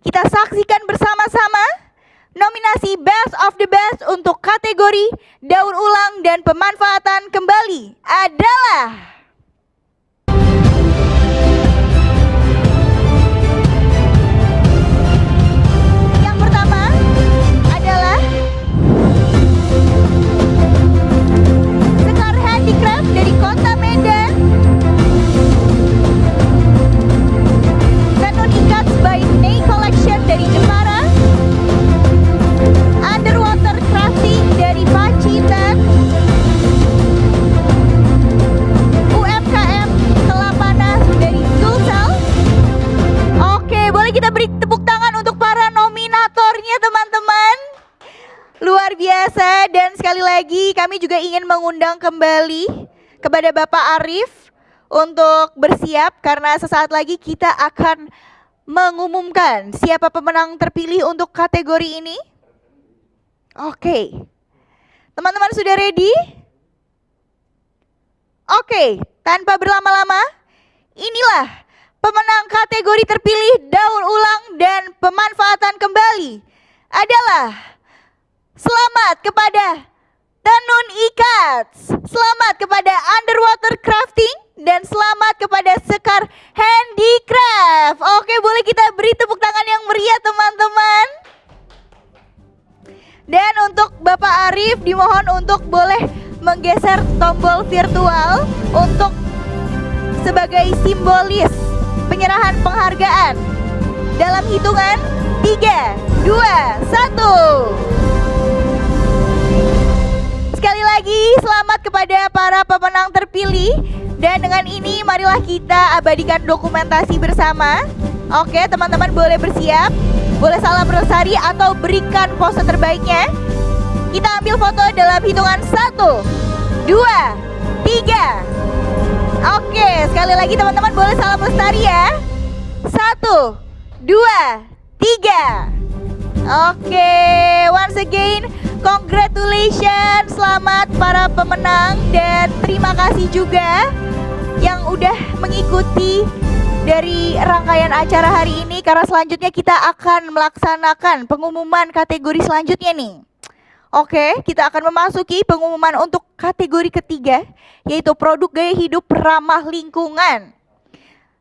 kita saksikan bersama-sama nominasi Best of the Best untuk kategori daur ulang dan pemanfaatan kembali adalah Handicraft dari Kota Medan, Tenun Ikats by Nay Collection dari Jepara, Underwater Craft Boleh kita beri tepuk tangan untuk para nominatornya teman-teman. Luar biasa, dan sekali lagi kami juga ingin mengundang kembali kepada Bapak Arief untuk bersiap karena sesaat lagi kita akan mengumumkan siapa pemenang terpilih untuk kategori ini. Oke. Teman-teman sudah ready? Oke, tanpa berlama-lama, inilah pemenang kategori terpilih daur ulang dan pemanfaatan kembali adalah selamat kepada Tenun Ikats, selamat kepada Underwater Crafting, dan selamat kepada Sekar Handicraft. Oke, boleh kita beri tepuk tangan yang meriah teman-teman. Dan untuk Bapak Arief dimohon untuk boleh menggeser tombol virtual untuk sebagai simbolis penyerahan penghargaan. Dalam hitungan 3, 2, 1. Sekali lagi selamat kepada para pemenang terpilih. Dan dengan ini marilah kita abadikan dokumentasi bersama. Oke, teman-teman boleh bersiap. Boleh salam bersari atau berikan pose terbaiknya. Kita ambil foto dalam hitungan 1, 2, 3. Oke, sekali lagi teman-teman boleh salam lestari ya. 1, 2, 3. Oke, once again congratulations, selamat para pemenang, dan terima kasih juga yang udah mengikuti dari rangkaian acara hari ini, karena selanjutnya kita akan melaksanakan pengumuman kategori selanjutnya nih. Oke, kita akan memasuki pengumuman untuk kategori ketiga, yaitu produk gaya hidup ramah lingkungan.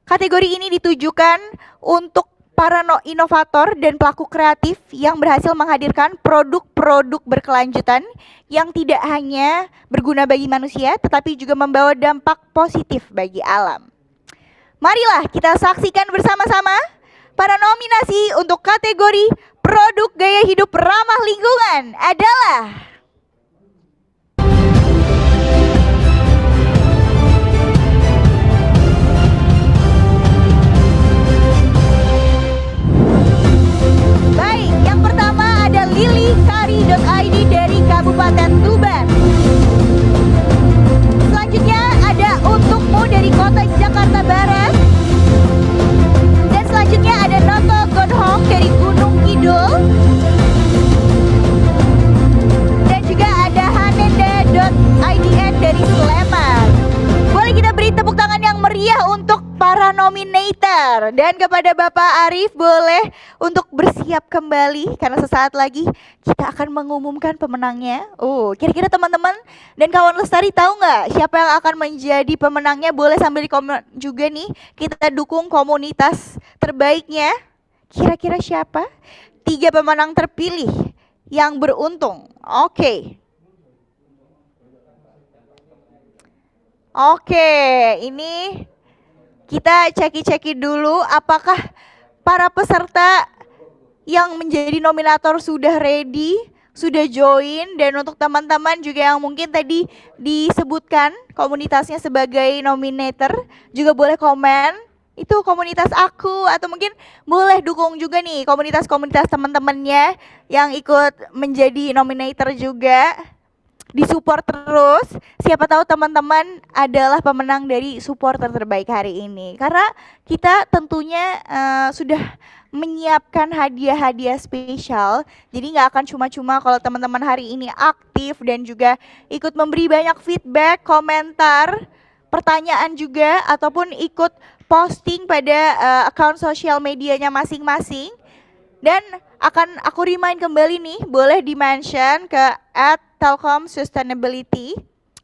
Kategori ini ditujukan untuk para inovator dan pelaku kreatif yang berhasil menghadirkan produk-produk berkelanjutan yang tidak hanya berguna bagi manusia, tetapi juga membawa dampak positif bagi alam. Marilah kita saksikan bersama-sama para nominasi untuk kategori produk gaya hidup ramah lingkungan adalah baik, yang pertama ada lilikari.id dari Kabupaten Tuban. Selanjutnya ada Untukmu dari Kota Jakarta Barat. Dan selanjutnya ada Noto Godhong dari Gunung Kidul. Dan juga ada hanenda.idn dari Sleman. Boleh kita beri tepuk tangan yang meriah untuk para nominator. Dan kepada Bapak Arief boleh untuk bersiap kembali karena sesaat lagi kita akan mengumumkan pemenangnya. Kira-kira teman-teman dan kawan lestari tahu nggak siapa yang akan menjadi pemenangnya? Boleh sambil di komen juga nih. Kita dukung komunitas terbaiknya. Kira-kira siapa? 3 pemenang terpilih yang beruntung. Oke, ini kita ceki-ceki dulu apakah para peserta yang menjadi nominator sudah ready, sudah join. Dan untuk teman-teman juga yang mungkin tadi disebutkan komunitasnya sebagai nominator, juga boleh komen itu komunitas aku, atau mungkin boleh dukung juga nih komunitas-komunitas teman-temannya yang ikut menjadi nominator juga. Disupport terus, siapa tahu teman-teman adalah pemenang dari supporter terbaik hari ini. Karena kita tentunya sudah menyiapkan hadiah-hadiah spesial. Jadi nggak akan cuma-cuma kalau teman-teman hari ini aktif dan juga ikut memberi banyak feedback, komentar, pertanyaan juga, ataupun ikut posting pada akun sosial medianya masing-masing. Dan akan aku remind kembali nih, boleh di-mention ke @telkomsustainability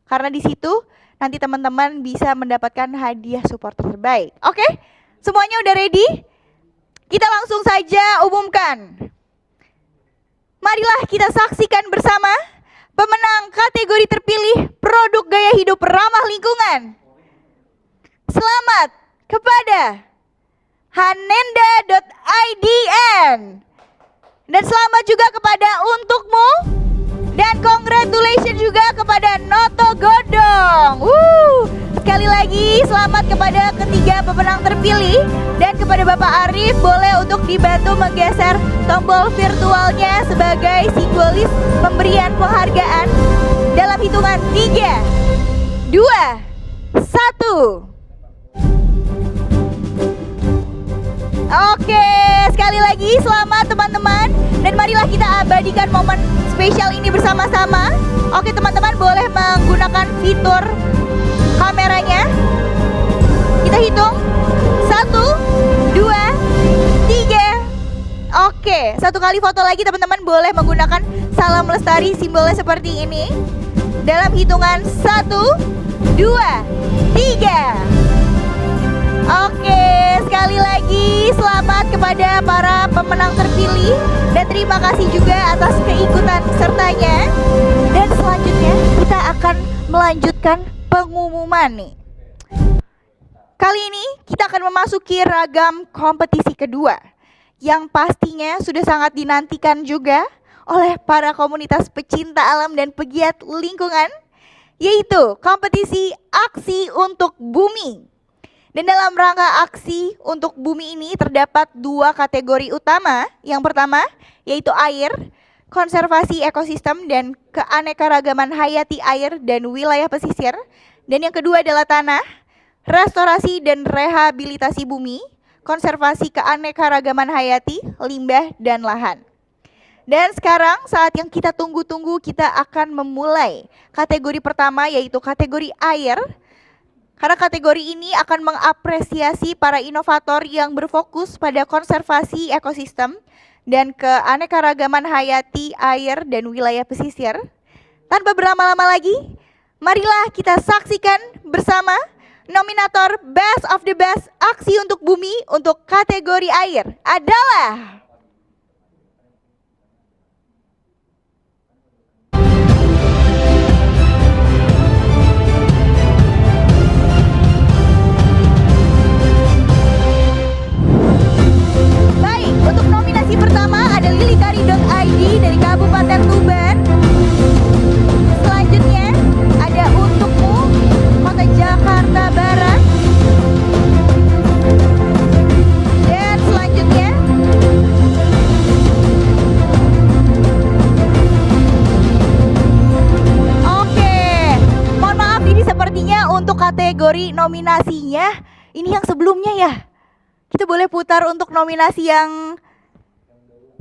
karena di situ nanti teman-teman bisa mendapatkan hadiah support terbaik. Oke? Semuanya udah ready? Kita langsung saja umumkan. Marilah kita saksikan bersama pemenang kategori terpilih produk gaya hidup ramah lingkungan. Selamat kepada hanenda.idn. Dan selamat juga kepada Untukmu. Dan congratulations juga kepada Noto Godhong. Sekali lagi selamat kepada ketiga pemenang terpilih. Dan kepada Bapak Arief boleh untuk dibantu menggeser tombol virtualnya sebagai simbolis pemberian penghargaan dalam hitungan 3, 2, 1. Oke, sekali lagi selamat teman-teman. Dan marilah kita abadikan momen spesial ini bersama-sama. Oke teman-teman, boleh menggunakan fitur kameranya. Kita hitung 1, 2, 3. Oke, satu kali foto lagi teman-teman, boleh menggunakan salam lestari simbolnya seperti ini. Dalam hitungan 1, 2, 3. Oke, sekali lagi selamat kepada para pemenang terpilih dan terima kasih juga atas keikutan sertanya. Dan selanjutnya kita akan melanjutkan pengumuman nih. Kali ini kita akan memasuki ragam kompetisi kedua yang pastinya sudah sangat dinantikan juga oleh para komunitas pecinta alam dan pegiat lingkungan, yaitu kompetisi Aksi untuk Bumi. Dan dalam rangka aksi untuk bumi ini terdapat 2 kategori utama. Yang pertama yaitu air, konservasi ekosistem dan keanekaragaman hayati air dan wilayah pesisir. Dan yang kedua adalah tanah, restorasi dan rehabilitasi bumi, konservasi keanekaragaman hayati, limbah dan lahan. Dan sekarang saat yang kita tunggu-tunggu, kita akan memulai kategori pertama yaitu kategori air. Karena kategori ini akan mengapresiasi para inovator yang berfokus pada konservasi ekosistem dan keanekaragaman hayati air dan wilayah pesisir. Tanpa berlama-lama lagi, marilah kita saksikan bersama nominator Best of the Best Aksi untuk Bumi untuk kategori air adalah untuk nominasi pertama ada lilikari.id dari Kabupaten Tuban. Selanjutnya ada Untukmu Kota Jakarta Barat. Dan selanjutnya oke, mohon maaf ini sepertinya untuk kategori nominasinya ini yang sebelumnya ya. Kita boleh putar untuk nominasi yang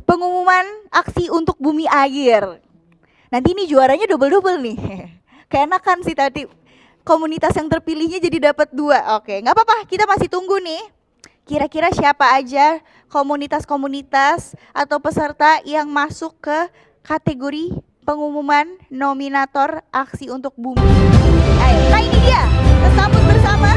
pengumuman aksi untuk bumi air. Nanti ini juaranya double-double nih. Keenakan sih tadi komunitas yang terpilihnya jadi dapat 2. Oke, nggak apa-apa, kita masih tunggu nih. Kira-kira siapa aja komunitas-komunitas atau peserta yang masuk ke kategori pengumuman nominator aksi untuk bumi air. Nah ini dia, kita sambut bersama